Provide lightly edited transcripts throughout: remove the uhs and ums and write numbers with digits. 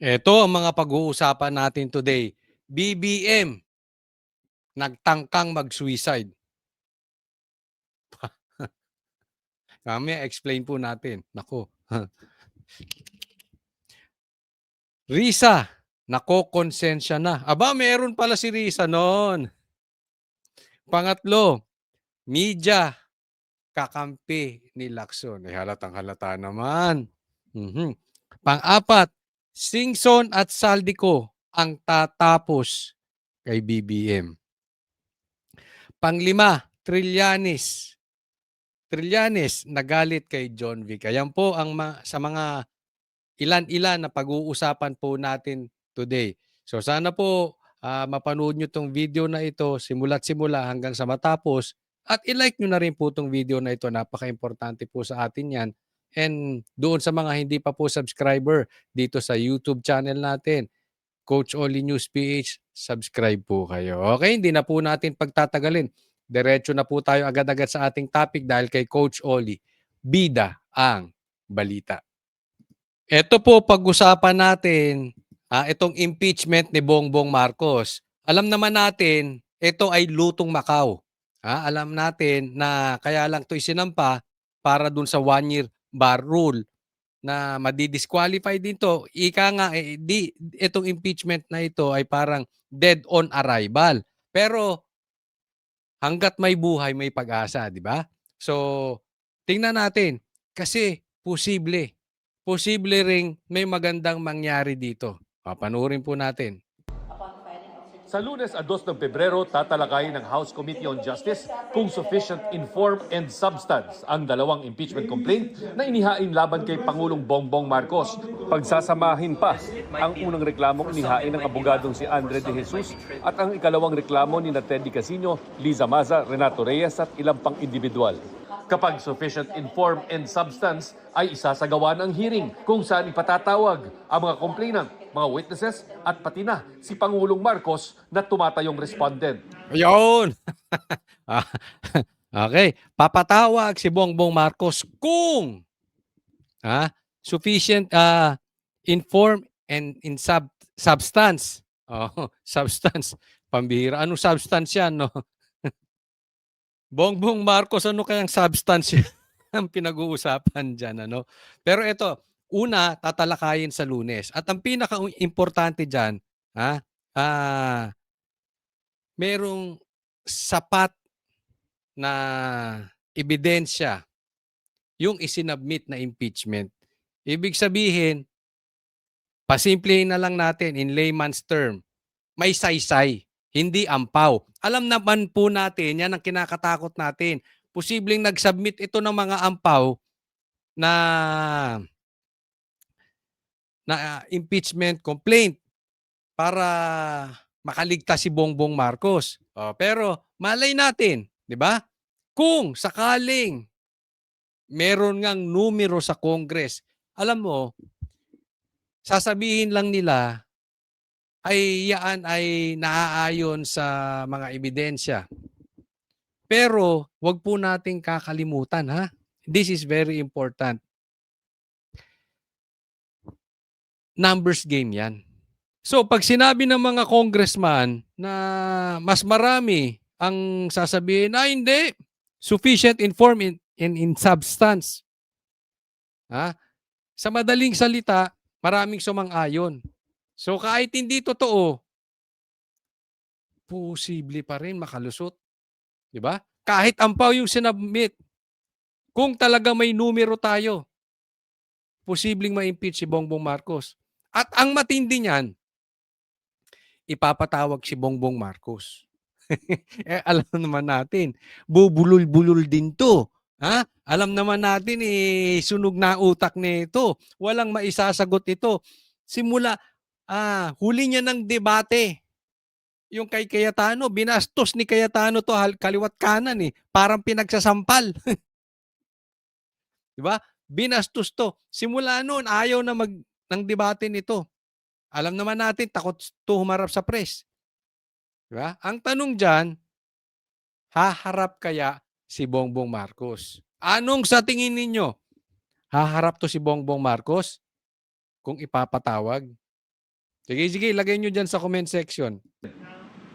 Ito ang mga pag-uusapan natin today. BBM, nagtangkang mag-suicide. Mamaya explain po natin. Naku. Risa, nakokonsensya na. Aba, meron pala si Risa noon. Pangatlo, media, kakampi ni Lacson. Halatang halata naman. Pang-apat, Singson at Saldico ang tatapos kay BBM. Panglima, Trillanes. Trillanes nagalit kay John Vic. Ayan po ang sa mga ilan-ilan na pag-uusapan po natin today. So sana po mapanood nyo tong video na ito simula't simula hanggang sa matapos at i-like nyo na rin po tong video na ito. Napaka-importante po sa atin yan. And doon sa mga hindi pa po subscriber dito sa YouTube channel natin, Coach Oli News PH, subscribe po kayo. Okay, hindi na po natin pagtatagalin. Diretso na po tayo agad-agad sa ating topic dahil kay Coach Oli. Bida ang balita. Ito po pag-usapan natin, itong impeachment ni Bongbong Marcos. Alam naman natin, ito ay lutong Macau. Alam natin na kaya lang ito isinampa para dun sa 1-year bar rule na madi-disqualify din to. Ika nga, itong impeachment na ito ay parang dead on arrival. Pero hanggat may buhay, may pag-asa, di ba? So, tingnan natin. Kasi posible ring may magandang mangyari dito. Papanoorin po natin. Sa Lunes, 2 ng Pebrero, tatalakayin ng House Committee on Justice kung sufficient in form and substance ang dalawang impeachment complaint na inihain laban kay Pangulong Bongbong Marcos. Pagsasamahin pa ang unang reklamong inihain ng abogadong si Andre De Jesus at ang ikalawang reklamo ni Teddy Casino, Liza Maza, Renato Reyes at ilang pang individual. Kapag sufficient in form and substance, ay isasagawa ng hearing kung saan ipatatawag ang mga complainant, mga witnesses at pati na si Pangulong Marcos na tumatayong respondent. Ayun! Okay. Papatawag si Bongbong Marcos kung sufficient in form and in substance. Substance. Pambihira. Anong substance yan, no? Bongbong Marcos, ano kayang substance ang pinag-uusapan dyan, ano? Pero ito, una, tatalakayin sa Lunes. At ang pinaka-importante dyan, merong sapat na ebidensya yung isinabmit na impeachment. Ibig sabihin, pasimplihin na lang natin in layman's term, may saysay, hindi ampaw. Alam naman po natin, yan ang kinakatakot natin. Posibleng nag-submit ito ng mga ampaw na impeachment complaint para makaligtas si Bongbong Marcos. Pero malay natin, di ba? Kung sakaling meron ngang numero sa Congress, alam mo, sasabihin lang nila ay yaan ay naaayon sa mga ebidensya. Pero wag po nating kakalimutan, This is very important. Numbers game yan. So pag sinabi ng mga congressman na mas marami ang sasabihin, hindi, sufficient in form and in substance. Sa madaling salita, maraming sumang-ayon. So kahit hindi totoo, posible pa rin makalusot. Di ba? Kahit ampaw yung sinabmit, kung talaga may numero tayo, posibleng ma-impeach si Bongbong Marcos. At ang matindi niyan, ipapatawag si Bongbong Marcos. Alam naman natin, bubulol-bulol din to. Alam naman natin, sunog na utak nito. Walang maisasagot ito. Simula, huli niya ng debate. Yung kay Cayetano, binastos ni Cayetano to kaliwat kanan Parang pinagsasampal. Diba? Binastos to. Simula noon, ayaw na ng debate nito. Alam naman natin, takot to humarap sa press. Diba? Ang tanong dyan, haharap kaya si Bongbong Marcos? Anong sa tingin ninyo? Haharap to si Bongbong Marcos kung ipapatawag? Sige, lagay nyo dyan sa comment section.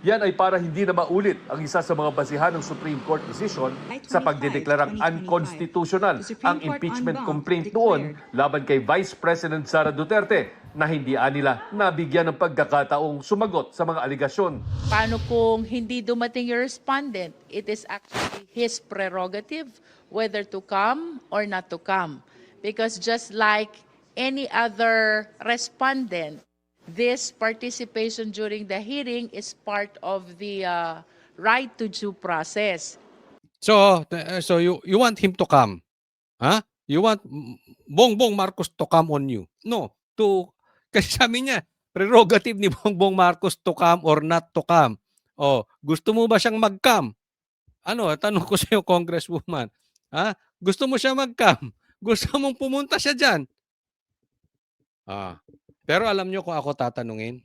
Yan ay para hindi na maulit ang isa sa mga basihan ng Supreme Court decision sa pagdedeklarang unconstitutional ang impeachment complaint noon laban kay Vice President Sara Duterte na hindi nila nabigyan ng pagkakataong sumagot sa mga aligasyon. Paano kung hindi dumating yung respondent? It is actually his prerogative whether to come or not to come. Because just like any other respondent, this participation during the hearing is part of the right to due process. So you want him to come? Ha? You want Bongbong Marcos to come on you? No, kasi sabi niya, prerogative ni Bongbong Marcos to come or not to come. Oh, gusto mo ba siyang mag-come? Ano, tanong ko sa iyo, Congresswoman. Ha? Gusto mo siya mag-come? Gusto mong pumunta siya diyan? Pero alam niyo kung ako tatanungin,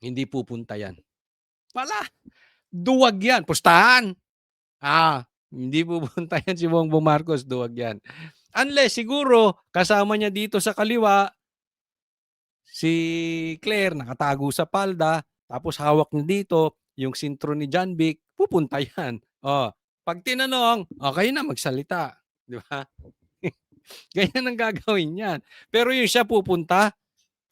hindi pupunta 'yan. Wala. Duwag 'yan, pustahan. Hindi pupunta 'yan si Bongbong Marcos, duwag 'yan. Unless siguro kasama niya dito sa kaliwa si Claire nakatago sa palda, tapos hawak niya dito yung sintro ni John Vic, pupunta 'yan. Pag tinanong, okay na magsalita, di ba? Ganyan ang gagawin niyan. Pero yung siya pupunta,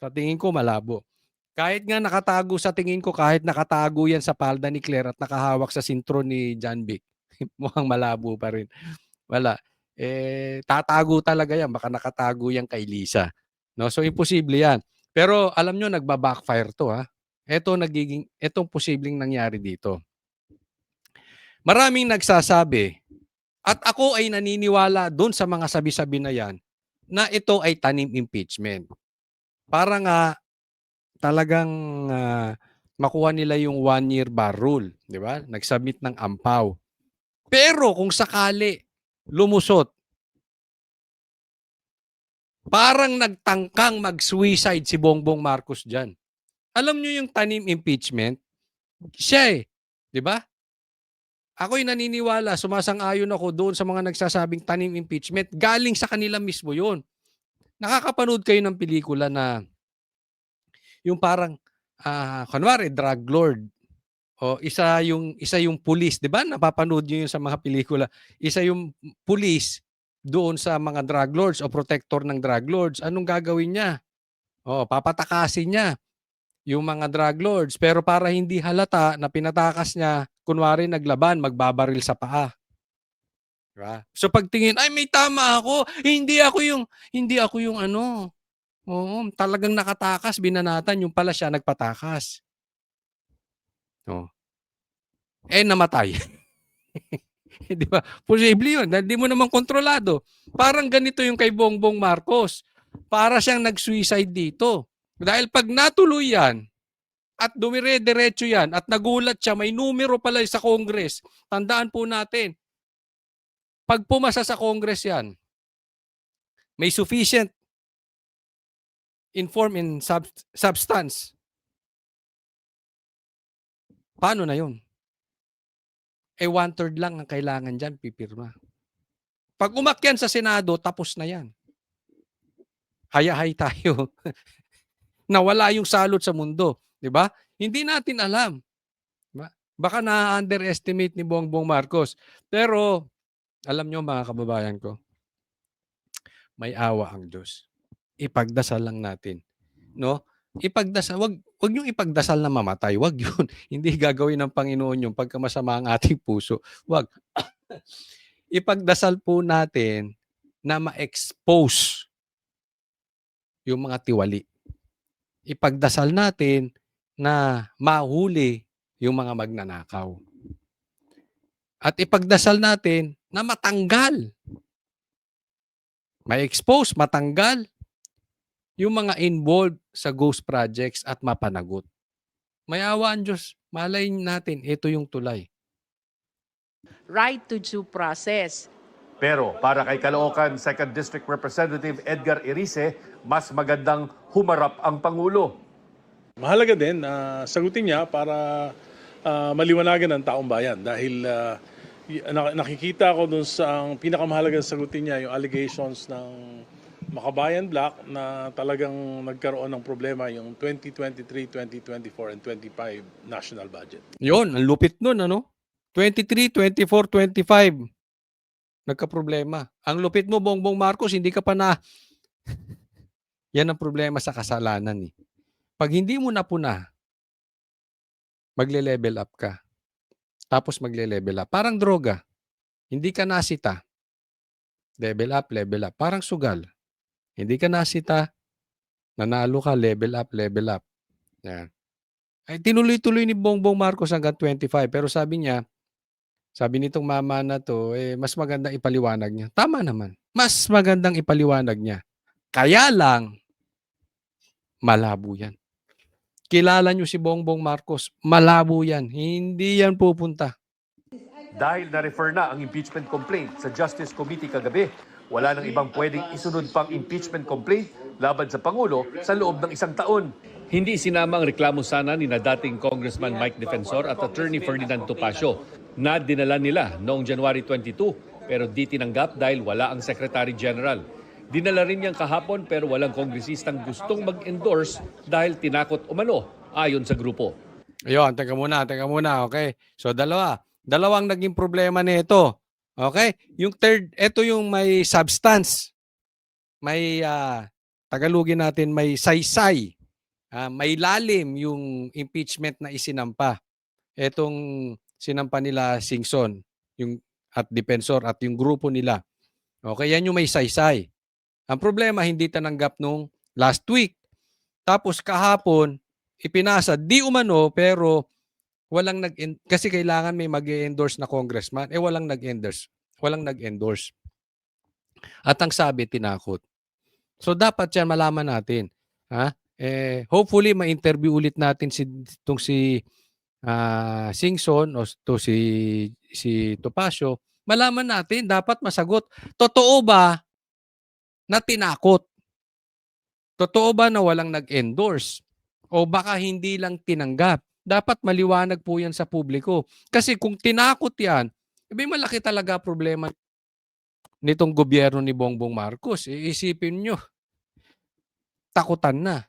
sa tingin ko malabo. Kahit nga nakatago sa tingin ko, kahit nakatago yan sa palda ni Claire at nakahawak sa sintro ni John Vic, mukhang malabo pa rin. Wala. Tatago talaga yan. Baka nakatago yan kay Lisa. No? So, imposible yan. Pero alam nyo, nagba-backfire to. Etong posibleng nangyari dito. Maraming nagsasabi, at ako ay naniniwala doon sa mga sabi-sabi na yan, na ito ay tanim impeachment. Para nga talagang makuha nila yung 1-year bar rule, di ba? Nag-submit ng ampaw. Pero kung sakali lumusot, parang nagtangkang mag-suicide si Bongbong Marcos diyan. Alam niyo yung tanim impeachment? Siya di ba? Ako'y naniniwala, sumasang-ayon ako doon sa mga nagsasabing tanim impeachment. Galing sa kanila mismo yun. Nakakapanood kayo ng pelikula na yung parang, kunwari, drug lord. O isa yung pulis, 'di ba? Napapanood niyo 'yun sa mga pelikula. Isa yung pulis doon sa mga drug lords o protector ng drug lords. Anong gagawin niya? Papatakasin niya yung mga drug lords, pero para hindi halata na pinatakas niya, kunwari naglaban, magbabaril sa paa. Diba? So pagtingin, ay may tama ako. Hindi ako yung ano. Talagang nakatakas, binanatan, yung pala siya nagpatakas. Namatay. Di ba? Posible yun. Hindi mo naman kontrolado. Parang ganito yung kay Bongbong Marcos. Para siyang nag-suicide dito. Dahil pag natuloy yan, at dumire-diretso yan, at nagulat siya, may numero pala sa Congress. Tandaan po natin, pag pumasa sa Congress yan, may sufficient inform in substance. Paano na yun? 1/3 lang ang kailangan dyan, pipirma. Pag umakyan sa Senado, tapos na yan. Hayahay tayo. Nawala yung salot sa mundo. Diba? Hindi natin alam. Diba? Baka na-underestimate ni Bongbong Marcos. Pero, alam nyo mga kababayan ko, may awa ang Diyos. Ipagdasal lang natin. No? Ipagdasal, wag niyong ipagdasal na mamatay. Wag yun. Hindi gagawin ng Panginoon yung pagka masama ang ating puso. Wag. Ipagdasal po natin na ma-expose yung mga tiwali. Ipagdasal natin na mahuli yung mga magnanakaw. At ipagdasal natin na matanggal. Ma-expose, matanggal yung mga involved sa ghost projects at mapanagot. May awa ang Diyos. Malay natin, ito yung tulay. Right to due process. Pero para kay Caloocan 2nd District Representative Edgar Erice, mas magandang humarap ang Pangulo. Mahalaga din na sagutin niya para maliwanagan ng taong bayan dahil nakikita ko dun sa ang pinakamahalagang sagutin niya yung allegations ng Makabayan Black na talagang nagkaroon ng problema yung 2023, 2024, and 25 national budget. Yun, ang lupit nun, ano? 23, 24, 25. Nagka-problema. Ang lupit mo, Bongbong Marcos, hindi ka pa na... Yan ang problema sa kasalanan, eh. Pag hindi mo napuna, magle-level up ka. Tapos magle-level up. Parang droga. Hindi ka nasita. Level up, level up. Parang sugal. Hindi ka nasita, nanalo ka, level up, level up. Yan. Ay, tinuloy-tuloy ni Bongbong Marcos hanggang 25. Pero sabi niya, sabi nitong mama na to, mas magandang ipaliwanag niya. Tama naman. Mas magandang ipaliwanag niya. Kaya lang, malabo yan. Kilala niyo si Bongbong Marcos, malabo yan. Hindi yan pupunta. Dahil na-refer na ang impeachment complaint sa Justice Committee kagabi, wala nang ibang pwedeng isunod pang impeachment complaint laban sa Pangulo sa loob ng 1 taon. Hindi sinama ang reklamo sana ni na dating Congressman Mike Defensor at Attorney Ferdinand Topacio na dinala nila noong January 22 pero di tinanggap dahil wala ang Secretary General. Dinala rin niyang kahapon pero walang kongresistang gustong mag-endorse dahil tinakot umano ayon sa grupo. Ayun, teka muna, okay? So dalawang naging problema nito. Okay? Yung third, ito yung may substance. May Tagalogin natin may saysay. May lalim yung impeachment na isinampa. Etong sinampa nila Singson, yung at Defensor at yung grupo nila. Okay, yan yung may saysay. Ang problema hindi tananggap nung last week. Tapos kahapon ipinasa di umano pero walang kasi kailangan may mag-endorse na congressman walang nag-endorse. At ang sabi tinakot. So dapat yan malaman natin, hopefully ma-interview ulit natin si Singson o si Topacio, malaman natin dapat masagot. Totoo ba na tinakot? Totoo ba na walang nag-endorse? O baka hindi lang tinanggap? Dapat maliwanag po yan sa publiko. Kasi kung tinakot yan, malaki talaga problema nitong gobyerno ni Bongbong Marcos. Iisipin nyo, takutan na.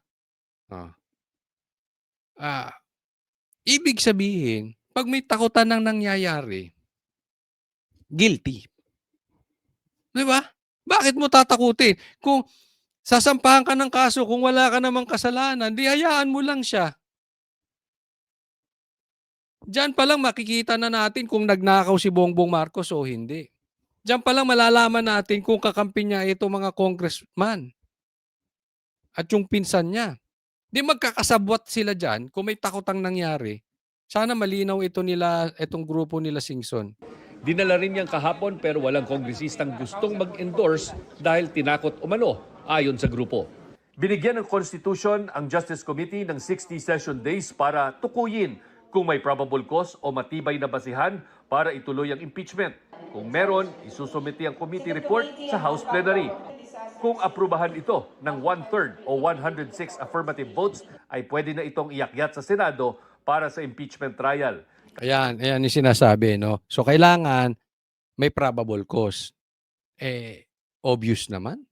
Ibig sabihin, pag may takutan nang nangyayari, guilty. Di ba? Bakit mo tatakutin? Kung sasampahan ka ng kaso, kung wala ka namang kasalanan, di hayaan mo lang siya. Diyan pa lang makikita na natin kung nagnakaw si Bongbong Marcos o hindi. Diyan pa lang malalaman natin kung kakampi niya ito mga congressman at yung pinsan niya. Di magkakasabwat sila dyan kung may takotang nangyari. Sana malinaw itong grupo nila Singson. Dinala rin niyang kahapon pero walang kongresistang gustong mag-endorse dahil tinakot umano ayon sa grupo. Binigyan ng Constitution ang Justice Committee ng 60 session days para tukuyin kung may probable cause o matibay na basihan para ituloy ang impeachment. Kung meron, isusumiti ang committee report sa House Plenary. Kung aprubahan ito ng 1/3 o 106 affirmative votes, ay pwede na itong iakyat sa Senado para sa impeachment trial. Ayan yung sinasabi, no? So, kailangan may probable cause. Obvious naman.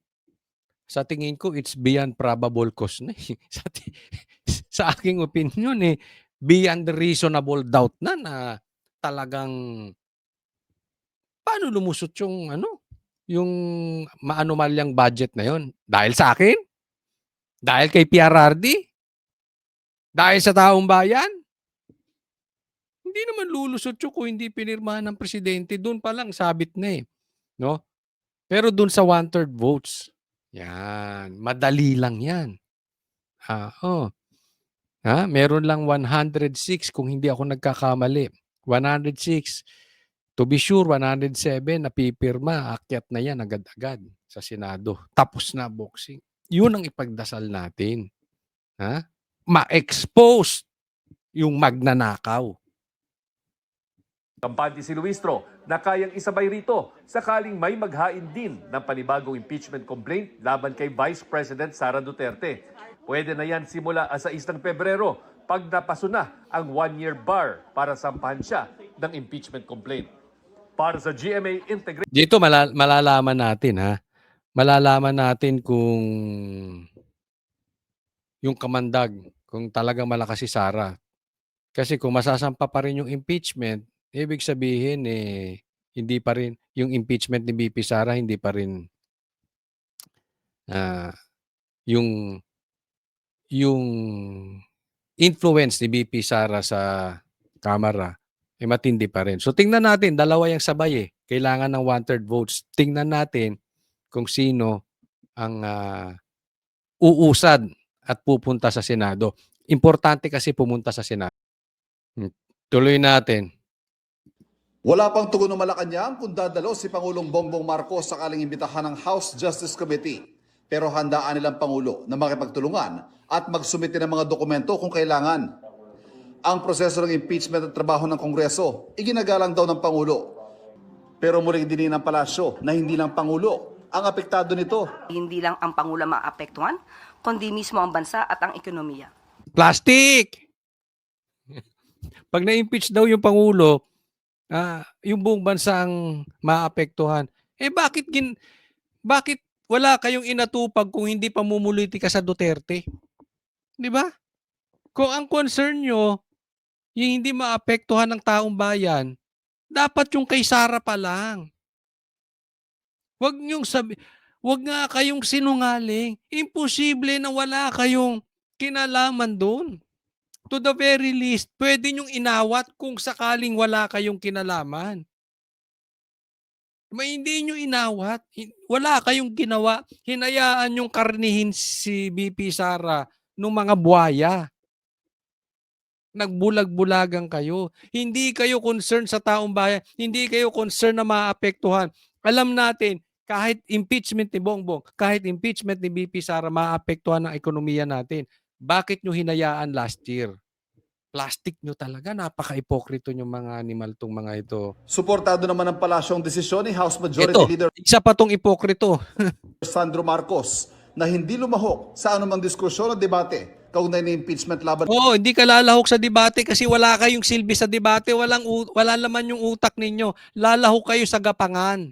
Sa tingin ko, it's beyond probable cause na. Sa aking opinion, beyond reasonable doubt na talagang paano lumusot yung maanumalyang budget na yon? Dahil sa akin? Dahil kay PRRD? Dahil sa taong bayan? Hindi naman lulusot yun kung hindi pinirmahan ng presidente. Doon pa lang sabit na no? Pero doon sa 1/3 votes, yan, madali lang yan. Meron lang 106 kung hindi ako nagkakamali. 106. To be sure, 107 napipirma. Akyat na yan agad-agad sa Senado. Tapos na boxing. Yun ang ipagdasal natin. Ma-expose yung magnanakaw. Kampante si Luistro na kayang isabay rito sakaling may maghain din ng panibagong impeachment complaint laban kay Vice President Sara Duterte. Pwede na yan simula sa 6 ng Pebrero pag napaso na ang 1-year bar para sampahan siya ng impeachment complaint. Para sa GMA Integrated. Dito malalaman natin malalaman natin kung yung kamandag, kung talagang malakas si Sara. Kasi kung masasampa pa rin yung impeachment, ibig sabihin, hindi pa rin yung impeachment ni VP Sara hindi pa rin, ah, yung yung influence ni VP Sara sa Kamara, matindi pa rin. So tingnan natin, dalawa yang sabay, kailangan ng 1/3 votes. Tingnan natin kung sino ang, uusad at pupunta sa Senado. Importante kasi pumunta sa Senado. Tuloy natin. Wala pang tugon ng Malacanang kung dadalo si Pangulong Bongbong Marcos sakaling imbitahan ng House Justice Committee. Pero handaan nilang Pangulo na makipagtulungan at magsumite ng mga dokumento kung kailangan. Ang proseso ng impeachment at trabaho ng Kongreso, iginagalang daw ng Pangulo. Pero muling dinin ng palasyo na hindi lang Pangulo ang apektado nito. Hindi lang ang Pangulo maapektuhan, kundi mismo ang bansa at ang ekonomiya. Plastic! Pag na-impeach daw yung Pangulo, yung buong bansa ang maapektuhan. Bakit wala kayong inatupag kung hindi pamumulitika sa Duterte? 'Di ba? Kung ang concern nyo, yung hindi maapektuhan ng taong bayan, dapat yung kay Sara pa lang. Wag nga kayong sinungaling. Imposible na wala kayong kinalaman doon. To the very least, pwede nyong inawat kung sakaling wala kayong kinalaman. Hindi nyo inawat. Wala kayong ginawa. Hinayaan yung karnihin si VP Sara nung mga buhaya. Nagbulag-bulagan kayo. Hindi kayo concerned sa taong bayan. Hindi kayo concerned na maapektuhan. Alam natin, kahit impeachment ni Bongbong, kahit impeachment ni VP Sara, maapektuhan ang ekonomiya natin. Bakit nyo hinayaan last year? Plastic nyo talaga. Napaka-ipokrito yung mga animal tong mga ito. Suportado naman ng palasyo ang desisyon ni House Majority Ito, Leader isa pa tong ipokrito. Sandro Marcos na hindi lumahok sa anumang diskusyon o debate kaugnay ng impeachment laban Oo, hindi ka lalahok sa debate kasi wala kayong silbi sa debate. Wala naman yung utak ninyo. Lalahok kayo sa gapangan.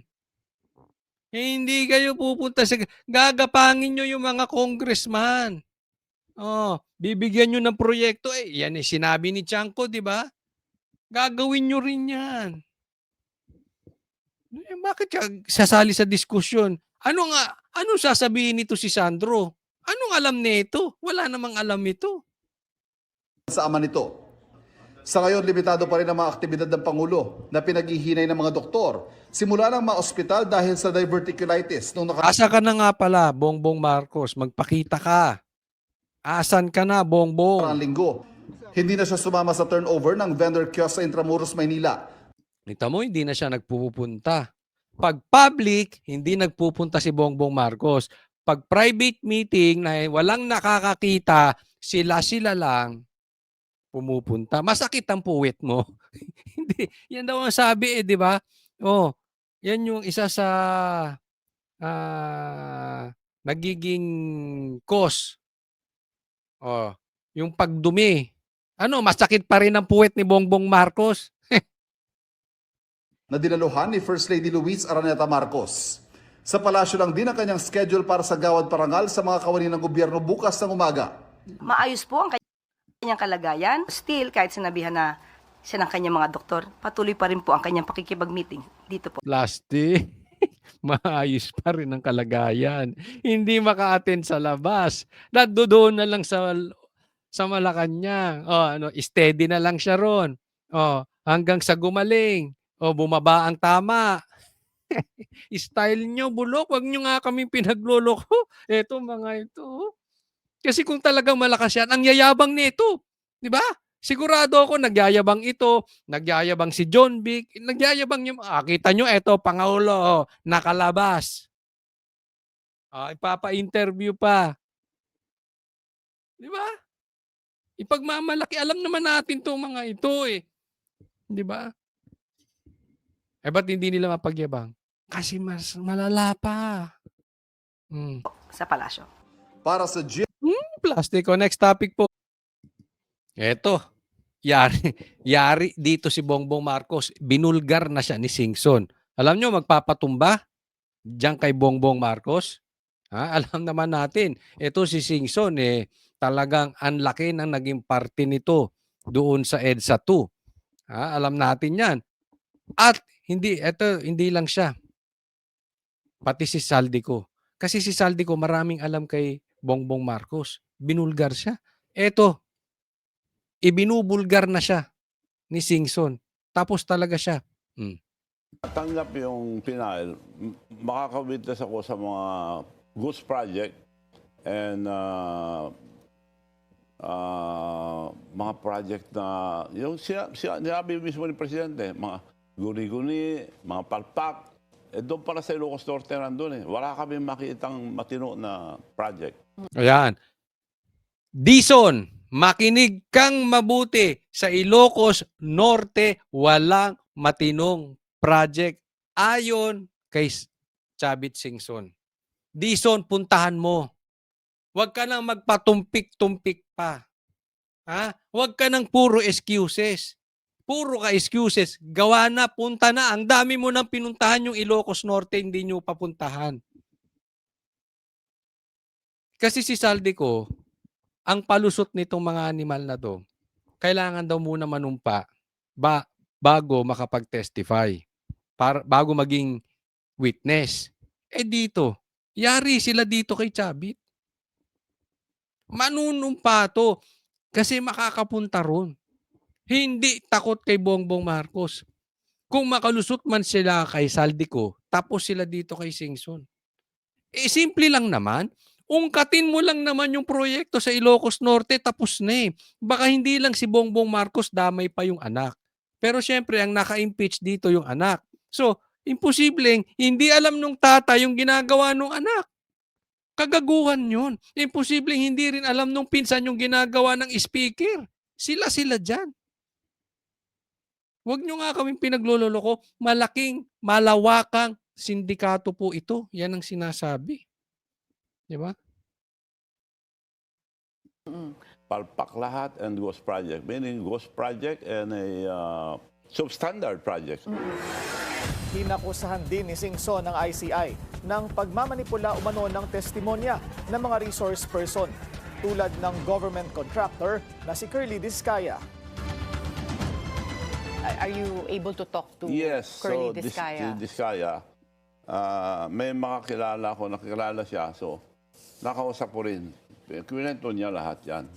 Hindi kayo pupunta sa... Gagapangin nyo yung mga congressman. Bibigyan nyo ng proyekto. Yan sinabi ni Chanco, di ba? Gagawin nyo rin yan. Bakit ka sasali sa diskusyon? Anong sasabihin nito si Sandro? Anong alam nito? Wala namang alam ito. sa ama nito. Sa ngayon, limitado pa rin ang mga aktibidad ng Pangulo na pinaghihinay ng mga doktor simula ng mga ospital dahil sa diverticulitis noong Asa ka na nga pala, Bongbong Marcos? Magpakita ka. Asan ka na, nakaraang Bongbong? linggo. Hindi na siya sumama sa turnover ng vendor kiosk sa Intramuros, Maynila. Kita mo, hindi na siya nagpupunta. Pag public, hindi nagpupunta si Bongbong Marcos. Pag private meeting na walang nakakakita, sila lang pumupunta. Masakit ang puwet mo. Hindi, yan daw ang sabi di ba? Yan yung isa sa nagiging cause. Yung pagdumi. Masakit pa rin ang puwet ni Bongbong Marcos. Na dinaluhan ni First Lady Luis Araneta Marcos. Sa palasyo lang din ang kanyang schedule para sa gawad parangal sa mga kawani ng gobyerno bukas ng umaga. Maayos po ang kanyang kalagayan. Still, kahit sinabihan na siya ng kanyang mga doktor, patuloy pa rin po ang kanyang pakikipag-meeting dito po. Plastic. Maayos pa rin ang kalagayan. Hindi maka-attend sa labas. Doon na lang sa Malacanang. Steady na lang siya ron. Hanggang sa gumaling. Bumaba ang tama. Style nyo, bulok. Wag nyo nga kami pinagloloko. Eto mga ito. Kasi kung talagang malakas yan, ang yayabang nito. Di ba? Sigurado ako, nagyayabang ito, nagyayabang si John Vic, nagyayabang yung, kita nyo, eto, Pangulo, nakalabas. Ipapa-interview pa. Di ba? Ipagmamalaki, alam naman natin itong mga ito Di ba? Ba't hindi nila mapagyabang? Kasi mas malala pa. Sa palasyo. Para sa Plastiko. Next topic po. Eto. Yari dito si Bongbong Marcos. Binulgar na siya ni Singson. Alam nyo, magpapatumba. diyan kay Bongbong Marcos? Alam naman natin, ito si Singson talagang ang laki ng naging parte nito doon sa EDSA 2. Alam natin 'yan. At hindi lang siya, pati si Saldico. Kasi si Saldico maraming alam kay Bongbong Marcos. Binulgar siya. Eto, ibinubulgar na siya ni Singson. Tapos talaga siya. Tanggap yung final, makaka-witness ako sa mga Goose Project and mga project na yung sinabi mismo ni Presidente, mga guni-guni, mga palpak, doon pala sa Ilocos Norte nandun Wala kami makitang matino na project. Ayan. Dison, makinig kang mabuti. Sa Ilocos Norte, walang matinong project ayon kay Chavit Singson. Dison, puntahan mo. Huwag ka nang magpatumpik-tumpik pa. Huwag ka nang puro excuses. Puro ka excuses. Gawa na, punta na. Ang dami mo nang pinuntahan yung Ilocos Norte, hindi nyo papuntahan. Kasi si Saldico, ang palusot nitong mga animal na to, kailangan daw muna manumpa bago makapag-testify. Bago maging witness. Dito, yari sila dito kay Chavit. Manunumpa to kasi makakapunta ron. Hindi takot kay Bongbong Marcos. Kung makalusot man sila kay Saldico, tapos sila dito kay Singson. Simple lang naman. Ungkatin mo lang naman yung proyekto sa Ilocos Norte, tapos na Baka hindi lang si Bongbong Marcos, damay pa yung anak. Pero syempre, ang naka-impeach dito yung anak. So, imposibleng hindi alam nung tatay yung ginagawa nung anak. Kagaguhan yun. Imposibleng hindi rin alam nung pinsan yung ginagawa ng speaker. Sila dyan. Huwag nyo nga kaming pinaglololoko. Malaking, malawakang sindikato po ito. Yan ang sinasabi. Di ba? Palpak lahat and Ghost Project. Meaning Ghost Project and a substandard project. Hinakusahan din ni Singson ng ICI ng pagmamanipula umano ng testimonya ng mga resource person tulad ng government contractor na si Curly Discaya. Are you able to talk to Yes, Curly so Discaya? Discaya, may mga kilala ko, nakilala siya. So, nakausap ko rin. Kwento niya lahat yan.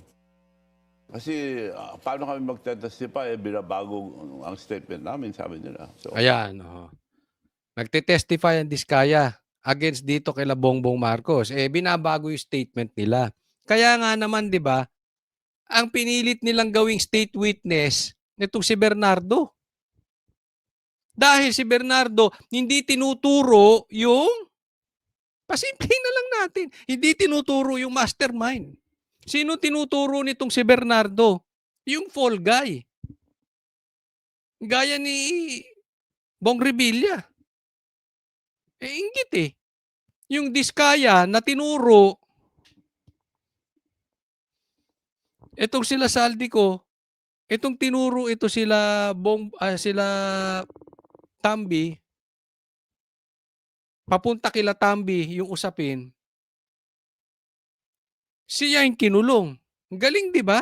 Kasi paano kami magte-testify, binabago ang statement namin, sabi nila. So, Ayan. Nagte-testify ang Diskaya against dito kay Bongbong Marcos. Binabago yung statement nila. Kaya nga naman, di ba, ang pinilit nilang gawing state witness nitong si Bernardo. Dahil si Bernardo hindi tinuturo yung, pasimplihin na lang natin, hindi tinuturo yung mastermind. Sino tinuturo nitong si Bernardo? Yung fall guy. Gaya ni Bong Revilla. Inggit Yung Diskaya na tinuro, itong sila Saldico, itong tinuro ito sila Tambi, papunta kila Tambi yung usapin, siya yung kinulong. Galing, di ba?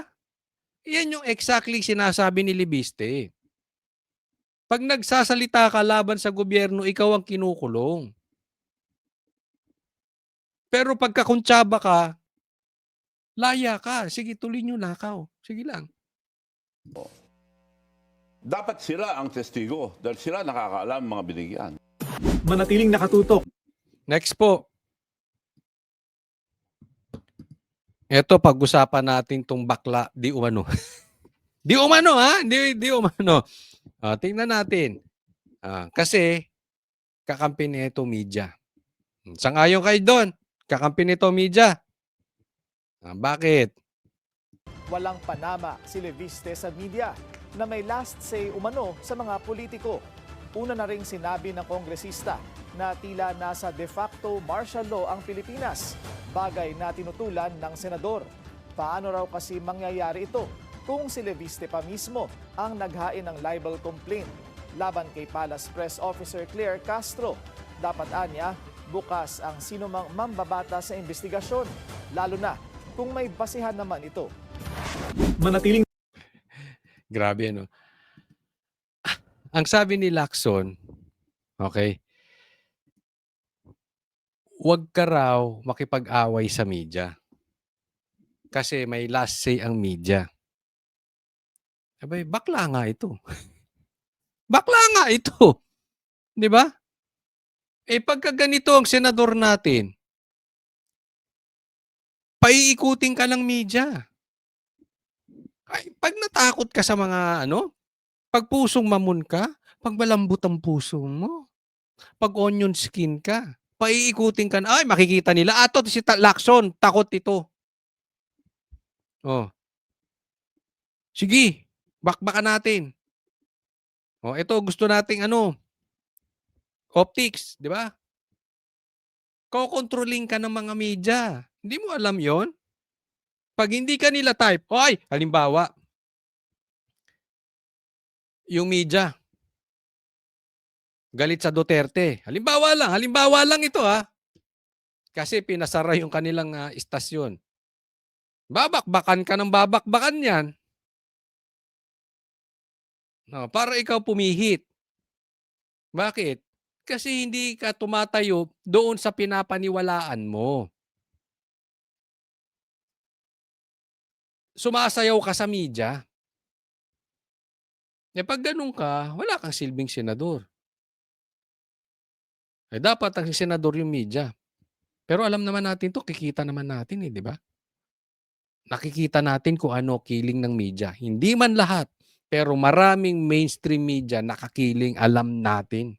Yan yung exactly sinasabi ni Libiste. Pag nagsasalita ka laban sa gobyerno, ikaw ang kinukulong. Pero pagka kuntsaba ka, laya ka. Sige, tuloy nyo lakaw. Sige lang. dapat sila ang testigo dahil sila nakakaalam mga binigyan. Manatiling nakatutok. Next po. Ito, pag-usapan natin tong bakla, di umano. Di umano, ha? Di umano. Tingnan natin. Kasi, kakampi nito media. Sangayon kayo doon. Kakampi nito media. Bakit? Walang panama si Leviste sa media na may last say umano sa mga politiko. Una na ring sinabi ng kongresista na tila nasa de facto martial law ang Pilipinas, bagay na tinutulan ng senador. Paano raw kasi mangyayari ito kung si Leviste pa mismo ang naghain ng libel complaint laban kay Palace Press Officer Claire Castro? Dapat anya, bukas ang sinumang mambabata sa investigasyon, lalo na kung may basihan naman ito. Manatiling Grabe, ano? Ang sabi ni Lacson, okay, huwag ka raw makipag-away sa media. Kasi may last say ang media. Abay, bakla nga ito. Bakla nga ito. Di ba? Pagka ganito ang senador natin, paiikutin ka ng media. Ay, pag natakot ka sa mga pag pusong mamon ka, pag malambot ang puso mo, pag onion skin ka, paiikutin ka na, ay makikita nila, ato si Lacson, takot ito. Oh. Sige, bakbakan natin. Oh, ito gusto nating optics, di ba? Kokontrolling ka ng mga media. Hindi mo alam 'yon? Pag hindi ka nila type, oy, halimbawa, yung media, galit sa Duterte. Halimbawa lang ito Kasi pinasara yung kanilang istasyon. Babakbakan ka ng babakbakan yan. No, para ikaw pumihit. Bakit? Kasi hindi ka tumatayo doon sa pinapaniwalaan mo. Sumasayaw ka sa media. Pag ganun ka, wala kang silbing senador. Dapat ang senador yung media. Pero alam naman natin to, kikita naman natin di ba? Nakikita natin kung ano kiling ng media. Hindi man lahat, pero maraming mainstream media nakakiling, alam natin.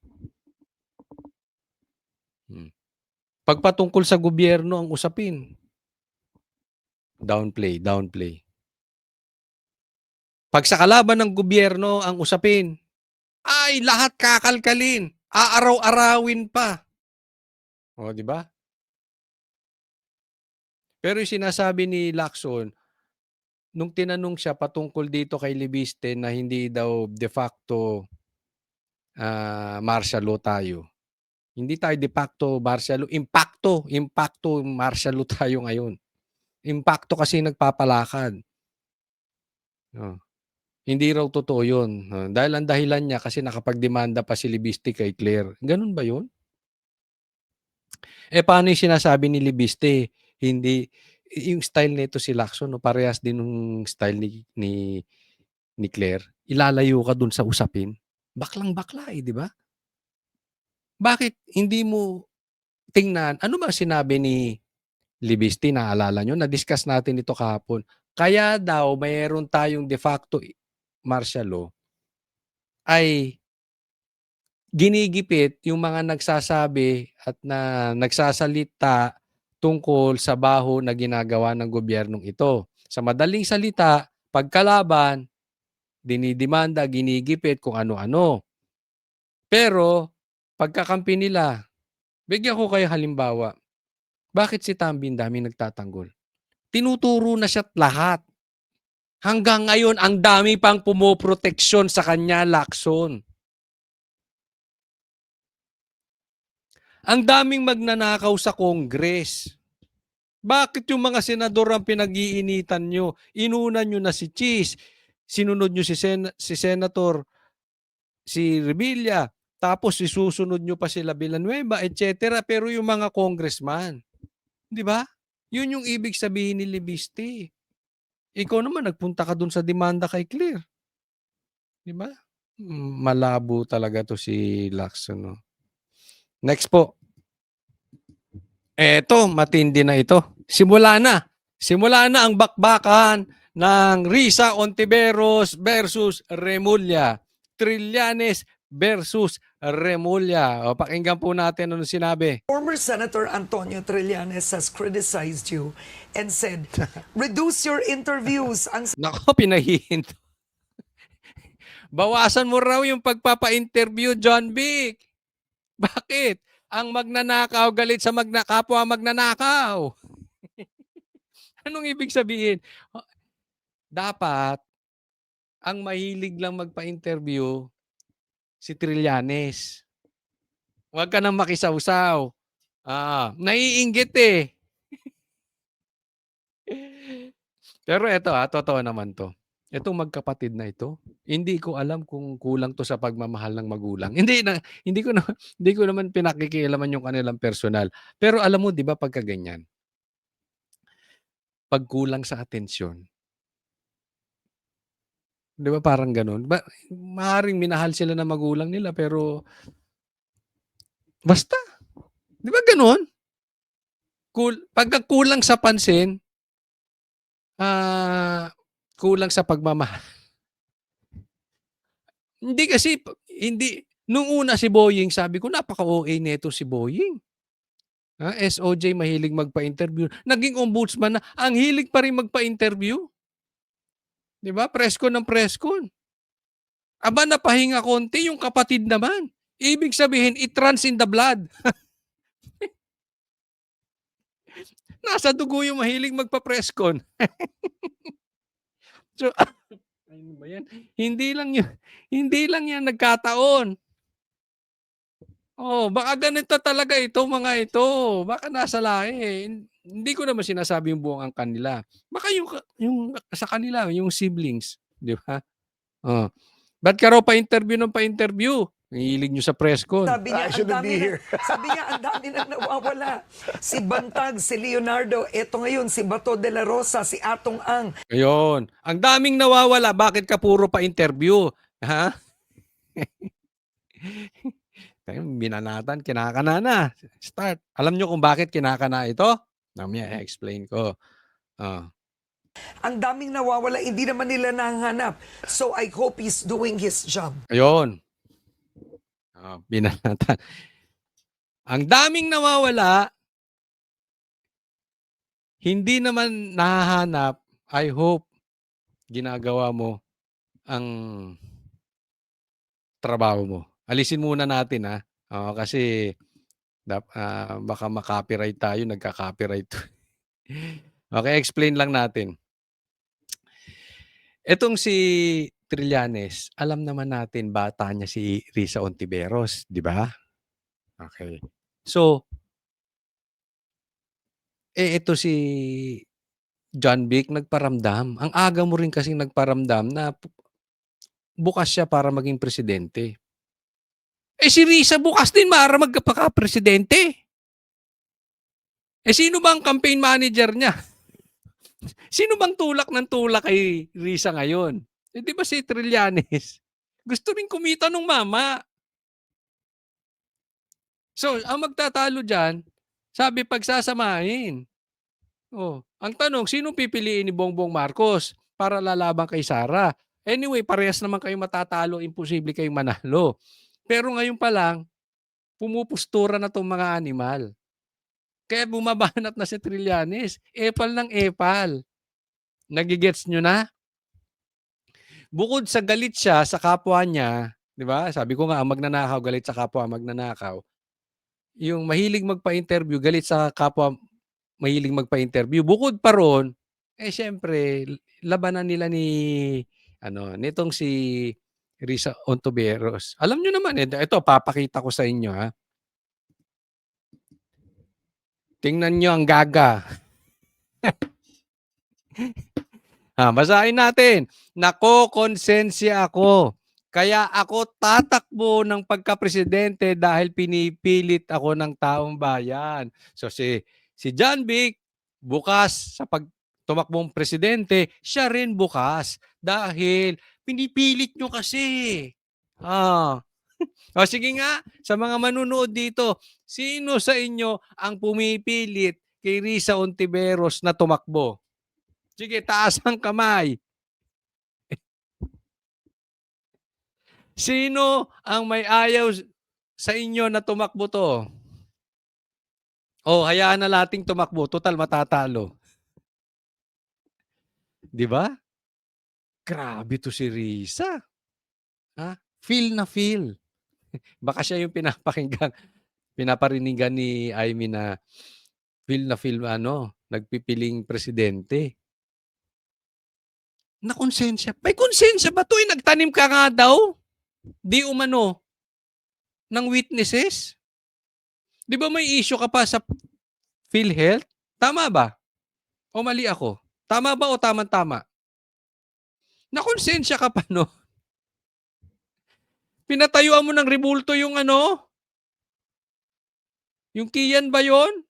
Pag patungkol sa gobyerno ang usapin, downplay. Pag sa kalaban ng gobyerno ang usapin, ay lahat kakalkalin, aaraw-arawin pa. O, di ba? Pero yung sinasabi ni Lacson, nung tinanong siya patungkol dito kay Libiste na hindi daw de facto martial law tayo. Hindi tayo de facto martial law. Impacto martial law tayo ngayon. Impacto kasi nagpapalakad. Hindi raw totoo yun. Dahil ang dahilan niya kasi nakapagdemanda pa si Libiste kay Claire. Ganun ba yun? Paano yung sinasabi ni Libiste? Hindi, yung style nito si Lacson, parehas din ng style ni Claire. Ilalayo ka dun sa usapin. Baklang-bakla di ba? Bakit hindi mo tingnan, ano ba sinabi ni Libiste, naalala nyo? Na-discuss natin ito kahapon. Kaya daw mayroon tayong de facto martial law ay ginigipit yung mga nagsasabi at nagsasalita tungkol sa baho na ginagawa ng gobyernong ito. Sa madaling salita, pagkalaban, dinidemanda, ginigipit kung ano-ano. Pero, pagkakampi nila, bigyan ko kayo halimbawa, bakit si Tambin dami nagtatanggol? Tinuturo na siya't lahat. Hanggang ngayon, ang dami pang pumoproteksyon sa kanya, Lacson. Ang daming magnanakaw sa Congress. Bakit yung mga senador ang pinag-iinitan nyo? Inunan nyo na si Cheese. Sinunod nyo si Senator, si Revilla. Tapos isusunod nyo pa sila Villanueva, etc. Pero yung mga congressman, di ba? Yun yung ibig sabihin ni Libiste. Ikaw naman, nagpunta ka dun sa demanda kay Claire. Di ba? Malabo talaga to si Lacson. No? Next po. Eto, matindi na ito. Simula na ang bakbakan ng Risa Ontiveros versus Remulla. Trillanes versus Remulla. O, pakinggan po natin ano sinabi. Former Senator Antonio Trillanes has criticized you and said, reduce your interviews. Nako, pinahihinto. Bawasan mo raw yung pagpapa-interview, John Vic. Bakit? Ang magnanakaw galit sa kapwa magnanakaw. Anong ibig sabihin? Dapat, ang mahilig lang magpa-interview, si Trillanes. Huwag ka nang makisawsaw. Naiinggit eh. Pero eto totoo naman 'to. Itong magkapatid na ito, hindi ko alam kung kulang 'to sa pagmamahal ng magulang. Hindi ko na hindi ko naman pinakikialaman yung kanilang personal. Pero alam mo 'di ba pagka ganyan, 'pag kulang sa atensyon, 'di ba parang gano'n? Maaaring minahal sila ng magulang nila pero basta, 'di ba gano'n? Pagka kulang sa pansin, kulang sa pagmamahal. Hindi kasi hindi nung una si Boying sabi ko napaka-OA nito si Boying. SOJ mahilig magpa-interview, naging ombudsman na, ang hilig pa rin magpa-interview. 'Di ba, preskon ng preskon. Aba napahinga konti yung kapatid naman. Ibig sabihin it runs in the blood. Nasa dugo yung mahilig magpa-preskon. So, ano ba 'yan? Hindi lang 'yan nagkataon. Baka ganito talaga ito, mga ito. Baka nasa lahi. Hindi ko naman sinasabi yung buong ang kanila. Baka yung sa kanila, yung siblings, 'di ba? Oh, ba't ka raw pa-interview ng pa-interview? Ang hilig niyo sa presscon. Sabi niya, ang dami na nawawala. Si Bantag, si Leonardo, eto ngayon, si Bato de la Rosa, si Atong Ang. Ayun. Ang daming nawawala. Bakit ka puro pa-interview? Ha? Binanatan, kinakana na. Start. Alam nyo kung bakit kinakana ito? Mamaya i-explain ko. Ang daming nawawala, hindi naman nila nahanap. So I hope he's doing his job. Ayun. Binanatan. Ang daming nawawala, hindi naman nahahanap. I hope ginagawa mo ang trabaho mo. Alisin muna natin kasi baka ma-copyright tayo, nagka-copyright. Okay, explain lang natin. Etong si Trillanes, alam naman natin bata niya si Risa Ontiveros, 'di ba? Okay. So, ito si John Vic nagparamdam. Ang aga mo rin kasing nagparamdam na bukas siya para maging presidente. Si Risa bukas din para magpaka-presidente. Sino ba ang campaign manager niya? Sino bang tulak ng tulak kay Risa ngayon? Di ba si Trillanes? Gusto rin kumita nung mama. So, ang magtatalo dyan, sabi pagsasamahin. Ang tanong, sino pipiliin ni Bongbong Marcos para lalaban kay Sara? Anyway, parehas naman kayo matatalo, imposible kayong manalo. Pero ngayon pa lang, pumupustura na tong mga animal. Kaya bumabanat na si Trillanes. Epal ng epal. Nagigets nyo na? Bukod sa galit siya sa kapwa niya, di ba? Sabi ko nga, ang magnanakaw, galit sa kapwa, magnanakaw. Yung mahilig magpa-interview, galit sa kapwa, mahilig magpa-interview. Bukod pa ron, syempre, labanan nila nitong si Risa Ontiveros. Alam nyo naman, ito, papakita ko sa inyo, Tingnan nyo ang gaga. Basahin natin. Nakokonsensya ako. Kaya ako tatakbo ng pagka-presidente dahil pinipilit ako ng taong bayan. So si John Vic, bukas sa tumakbong presidente, siya rin bukas. Dahil pinipilit nyo kasi. Sige nga, sa mga manunood dito, sino sa inyo ang pumipilit kay Risa Ontiveros na tumakbo? Sige, taas ang kamay. Sino ang may ayaw sa inyo na tumakbo to? Hayaan na nating tumakbo. Total, matatalo. Di ba? Grabe to si Risa. Feel na feel. Baka siya yung pinaparinigan ni Amy na feel, nagpipiling presidente. Na konsensya. May konsensya ba ito? Nagtanim ka nga daw. Di umano ng witnesses. 'Di ba may issue ka pa sa PhilHealth? Tama ba? O mali ako? Tama ba o tamang-tama? Nakonsensya ka pa no? Pinatayuan mo ng rebulto yung ano? Yung Kian ba yun?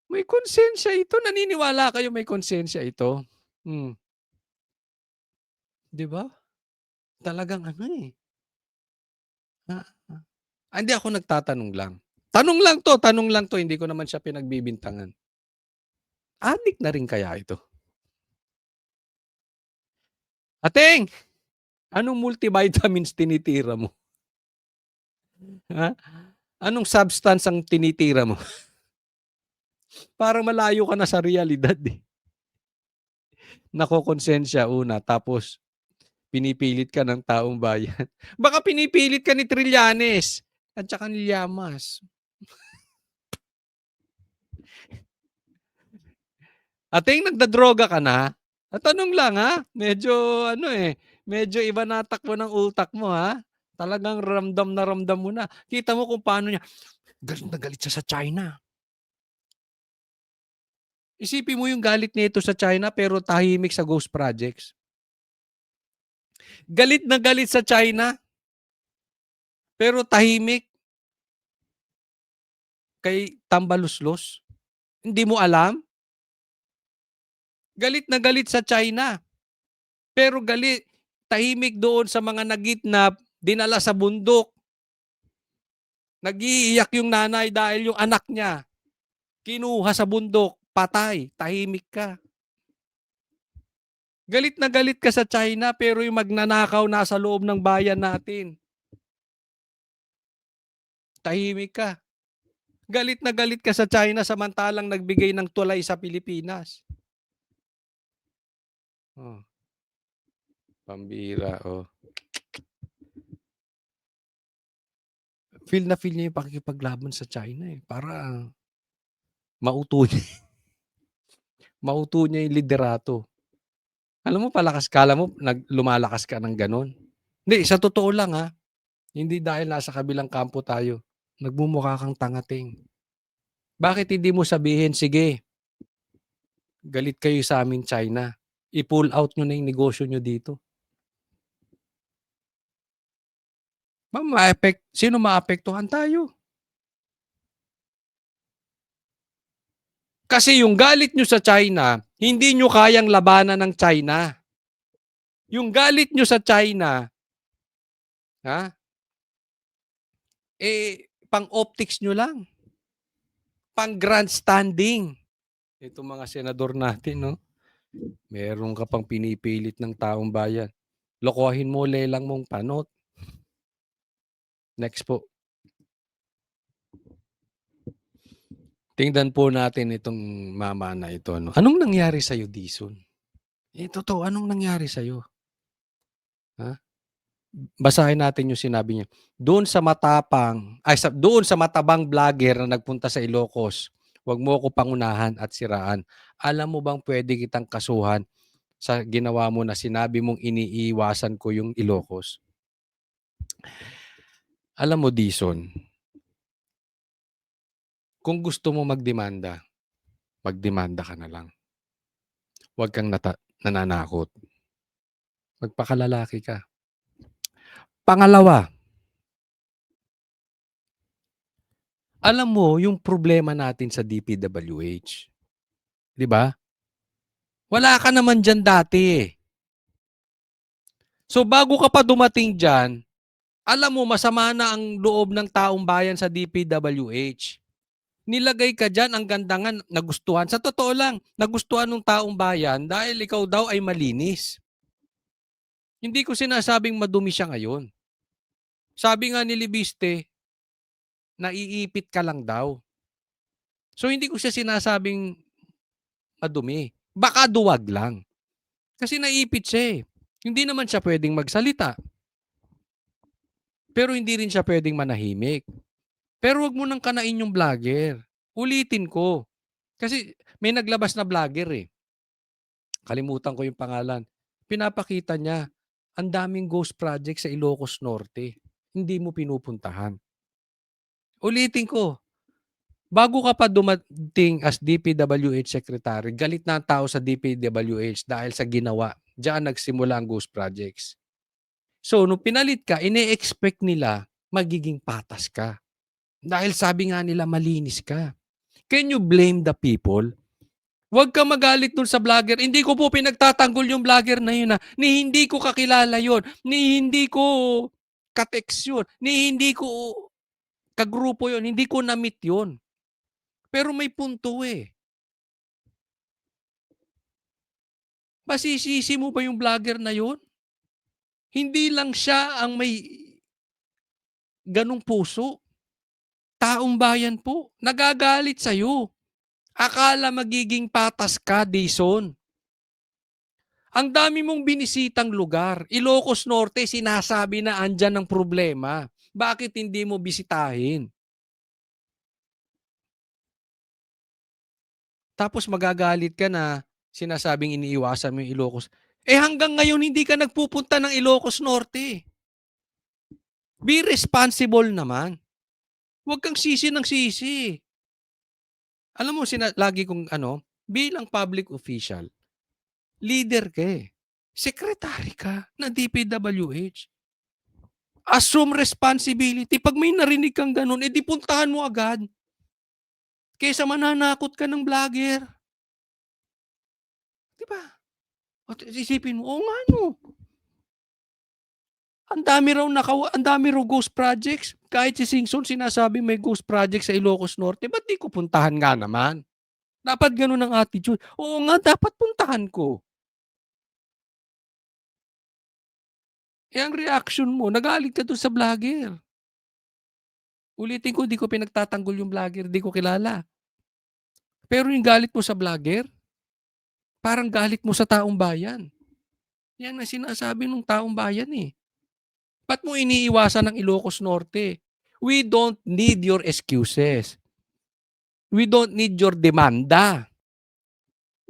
May konsensya ito. Naniniwala kayo may konsensya ito? 'Di ba? Talagang ano eh. Ah, hindi ako nagtatanong lang. Tanong lang 'to, hindi ko naman siya pinagbibintangan. Adik na rin kaya ito? Ating, anong multivitamins tinitira mo? Ha? Anong substance ang tinitira mo? Parang malayo ka na sa realidad eh. Nakokonsensya una, tapos pinipilit ka ng taong bayan. Baka pinipilit ka ni Trillanes at saka ni Llamas. Ating nagdadroga ka na? Tanong lang ha, medyo ano medyo iba na takbo ng utak mo ha. Talagang ramdam na ramdam mo na. Kita mo kung paano niya, galit na galit siya sa China. Isipin mo yung galit nito sa China pero tahimik sa ghost projects. Galit na galit sa China pero tahimik kay Tambaluslos. Hindi mo alam? Galit na galit sa China. Pero tahimik doon sa mga nagitnap, dinala sa bundok. Nag-iiyak yung nanay dahil yung anak niya kinuha sa bundok, patay, tahimik ka. Galit na galit ka sa China pero yung magnanakaw nasa loob ng bayan natin. Tahimik ka. Galit na galit ka sa China samantalang nagbigay ng tulay sa Pilipinas. Oh. Pambira, oh. Feel na feel niya yung pakikipaglaban sa China eh. Para mauto niya. Mauto niya yung liderato. Alam mo, kala mo lumalakas ka ng ganon. Hindi, sa totoo lang ha. Hindi dahil nasa kabilang kampo tayo. Nagmumukha kang tangating. Bakit hindi mo sabihin, sige, galit kayo sa amin China. I-pull out nyo na yung negosyo nyo dito. Sino maapektuhan tayo? Kasi yung galit nyo sa China, hindi nyo kayang labanan ng China. Yung galit nyo sa China, pang-optics nyo lang. Pang-grandstanding. Ito mga senador natin, no? Meron ka pang pinipilit ng taong bayan. Lokohin mo, lelang mong panot. Next po. Tingnan po natin itong mama na ito. No? Anong nangyari sa'yo, Dison? Totoo, anong nangyari sa'yo? Ha? Basahin natin yung sinabi niya. Doon sa matabang vlogger na nagpunta sa Ilocos, huwag mo ako pangunahan at siraan. Alam mo bang pwede kitang kasuhan sa ginawa mo na sinabi mong iniiwasan ko yung Ilocos? Alam mo, Dison, kung gusto mo magdemanda ka na lang. Huwag kang nananakot. Magpakalalaki ka. Pangalawa, alam mo yung problema natin sa DPWH. 'Di ba? Wala ka naman dyan dati eh. So bago ka pa dumating dyan, alam mo masama na ang loob ng taong bayan sa DPWH. Nilagay ka dyan, ang ganda nga, nagustuhan. Sa totoo lang, nagustuhan ng taong bayan dahil ikaw daw ay malinis. Hindi ko sinasabing madumi siya ngayon. Sabi nga ni Libiste, naiipit ka lang daw. So hindi ko siya sinasabing madumi. Baka duwag lang. Kasi naiipit siya eh. Hindi naman siya pwedeng magsalita. Pero hindi rin siya pwedeng manahimik. Pero wag mo nang kanain yung vlogger. Ulitin ko. Kasi may naglabas na vlogger eh. Kalimutan ko yung pangalan. Pinapakita niya, ang daming ghost project sa Ilocos Norte. hindi mo pinupuntahan. Ulitin ko, bago ka pa dumating as DPWH Secretary, galit na ang tao sa DPWH dahil sa ginawa. Diyan nagsimula ang ghost projects. So, nung pinalit ka, ine-expect nila magiging patas ka. Dahil sabi nga nila malinis ka. Can you blame the people? Huwag ka magalit dun sa vlogger. Hindi ko po pinagtatanggol yung vlogger na yun. Ni hindi ko kakilala yun. Ni hindi ko katext yun. Ni hindi ko kagrupo yun. Hindi ko na-meet yun. Pero may punto eh. Masisisi mo ba yung vlogger na yun? Hindi lang siya ang may ganong puso. Taong bayan po. Nagagalit sa'yo. Akala magiging patas ka, Dison. Ang dami mong binisitang lugar. Ilocos Norte, sinasabi na andyan ang problema. Bakit hindi mo bisitahin? Tapos magagalit ka na sinasabing iniiwasan mo yung Ilocos. Hanggang ngayon hindi ka nagpupunta ng Ilocos Norte. Be responsible naman. Huwag kang sisi ng sisi. Alam mo, lagi kong bilang public official, leader ka eh. Secretary ka ng DPWH. Assume responsibility. Pag may narinig kang ganun, edi puntahan mo agad. Kaysa mananakot ka ng vlogger. Diba? At isipin mo, nga no. Ang dami raw ghost projects. Kahit si Singson sinasabi may ghost project sa Ilocos Norte, ba't di ko puntahan nga naman? Dapat ganun ang attitude. Oo nga, dapat puntahan ko. Ang reaction mo, nagalit ka doon sa vlogger. Ulitin ko, di ko pinagtatanggol yung vlogger, di ko kilala. Pero yung galit mo sa vlogger, parang galit mo sa taong bayan. Yan ang sinasabi ng taong bayan eh. Ba't mo iniiwasan ng Ilocos Norte? We don't need your excuses. We don't need your demanda.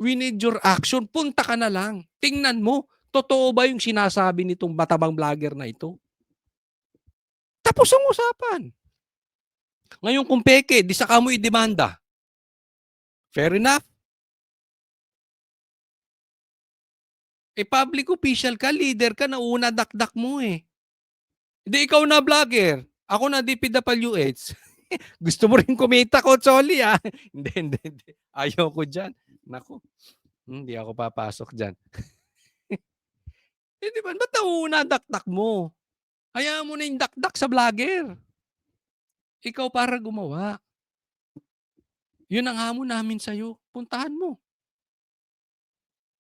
We need your action. Punta ka na lang. Tingnan mo, totoo ba yung sinasabi nitong matabang vlogger na ito? Tapos ang usapan. Ngayon kung peke, di saka mo i-demanda. Fair enough. Public official ka, leader ka, nauna dakdak mo eh. Hindi ikaw na vlogger. Ako na DPWH. Gusto mo rin kumita, Coach Oli ah. Hindi. Ayaw ko dyan. Naku. Hindi ako papasok dyan. Di ba? Ba't nauna dakdak mo? Hayaan mo na yung dakdak sa vlogger. Ikaw para gumawa. Yun ang hamon namin sa'yo. Puntahan mo.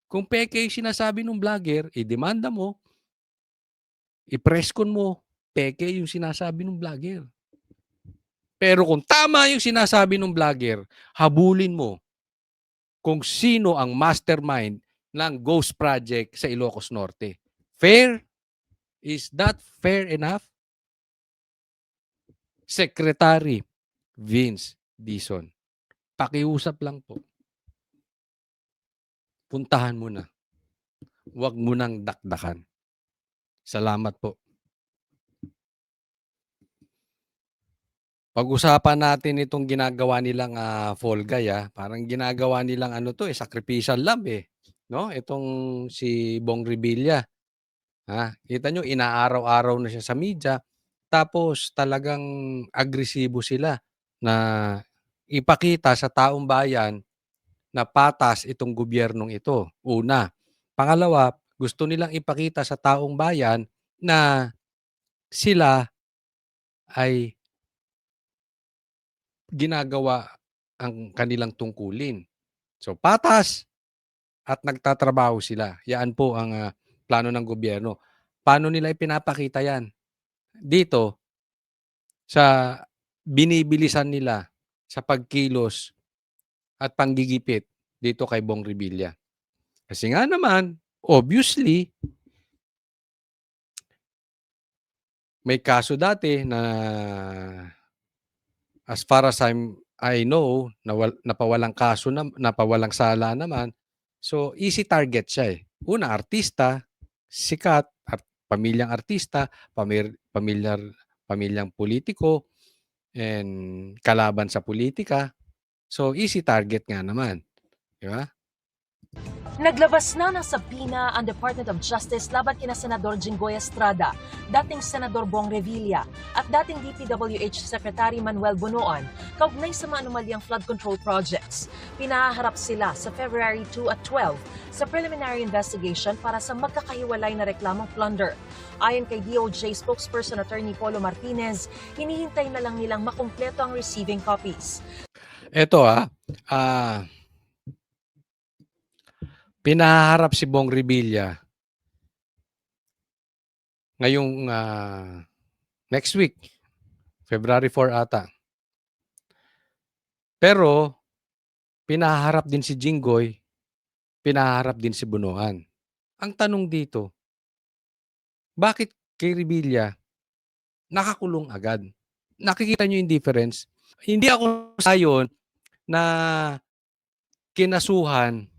Kung peke sinasabi ng vlogger, i-demanda mo, i-press con mo, peke yung sinasabi ng vlogger. Pero kung tama yung sinasabi ng vlogger, habulin mo kung sino ang mastermind ng ghost project sa Ilocos Norte. Fair? Is that fair enough? Secretary Vince Dizon, pakiusap lang po. Puntahan mo na. Huwag mo nang dakdakan. Salamat po. Pag-usapan natin itong ginagawa nilang Fall Guy. Parang ginagawa nilang sacrificial lamb eh. No? Itong si Bong Revilla. Kita nyo, inaaraw-araw na siya sa media. Tapos talagang agresibo sila na ipakita sa taong bayan na patas itong gobyernong ito. Una. Pangalawa, gusto nilang ipakita sa taong bayan na sila ay ginagawa ang kanilang tungkulin. So, patas at nagtatrabaho sila. Yan po ang plano ng gobyerno. Paano nila ipinapakita yan? Dito, sa binibilisan nila sa pagkilos at panggigipit dito kay Bong Revilla. Kasi nga naman, obviously, may kaso dati na as far as I know, napawalang kaso, napawalang sala naman. So, easy target siya eh. Una, artista, sikat, pamilyang artista, pamilyar pamilyang politiko and kalaban sa politika. So, easy target nga naman. Di ba? Naglabas na ng sabina ang Department of Justice laban kina Senador Jinggoy Estrada, dating Senador Bong Revilla at dating DPWH Secretary Manuel Bunoan kaugnay sa mga anomalyang flood control projects. Pinaharap sila sa February 2 at 12 sa preliminary investigation para sa magkakahiwalay na reklamong plunder. Ayon kay DOJ spokesperson Attorney Polo Martinez, hinihintay na lang nilang makumpleto ang receiving copies. Ito pinaharap si Bong Revilla ngayong next week, February 4 ata. Pero pinaharap din si Jinggoy, pinaharap din si Bunoan. Ang tanong dito, bakit kay Revilla nakakulong agad? Nakikita niyo yung difference? Hindi ako sayon na kinasuhan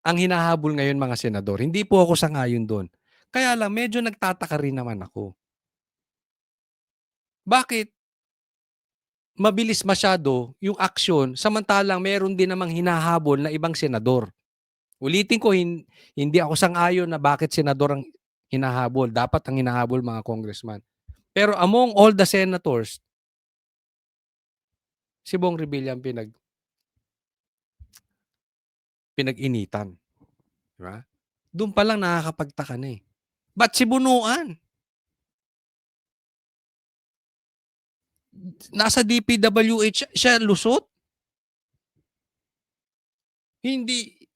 ang hinahabol ngayon mga senador. Hindi po ako sangayon doon. Kaya lang, medyo nagtataka rin naman ako. Bakit mabilis masyado yung aksyon samantalang meron din namang hinahabol na ibang senador? Ulitin ko, hindi ako sangayon na bakit senador ang hinahabol. Dapat ang hinahabol mga congressman. Pero among all the senators, si Bong Revilla ang pinag-initan. Diba? Doon pa lang nakakapagtaka na eh. Ba't si Bunuan? Nasa DPWH siya lusot? Hindi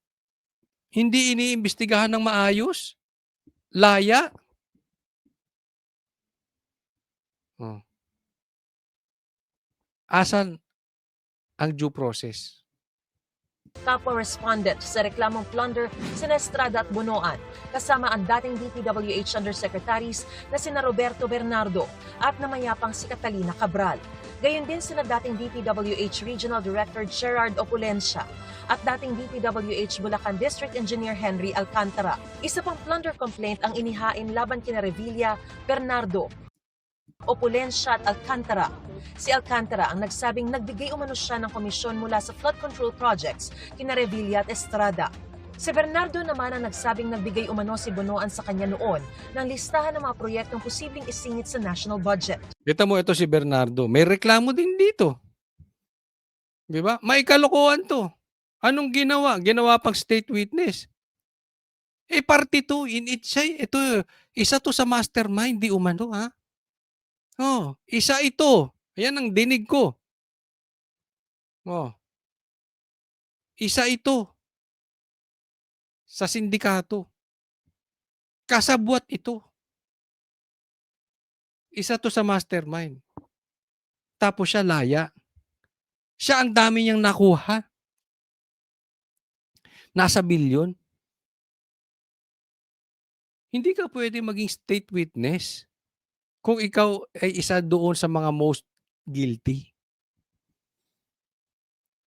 iniimbestigahan ng maayos? Laya? Oh. Asan ang due process? Kapwa respondent sa reklamong plunder sina Estrada at Bunoan, kasama ang dating DPWH Undersecretaries na sina Roberto Bernardo at namayapang si Catalina Cabral. Gayon din sina dating DPWH Regional Director Gerard Opulencia at dating DPWH Bulacan District Engineer Henry Alcantara. Isa pang plunder complaint ang inihain laban kina Revilla, Bernardo, Opulencia at Alcantara. Si Alcantara ang nagsabing nagbigay umano siya ng komisyon mula sa flood control projects kina Revilla at Estrada. Si Bernardo naman ang nagsabing nagbigay umano si Bunoan sa kanya noon ng listahan ng mga proyektong posibleng isingit sa national budget. Kita mo ito si Bernardo, may reklamo din dito. Di ba? May kalokohan to. Anong ginawa? Ginawa pang state witness. Party to, ito, isa to sa mastermind, di umano ha? Oh, isa ito. Ayan ang dinig ko. Oh. Isa ito sa sindikato. Kasabwat ito. Isa to sa mastermind. Tapos siya laya. Siya ang dami niyang nakuha. Nasa bilyon. Hindi ka pwede maging state witness kung ikaw ay isa doon sa mga most guilty.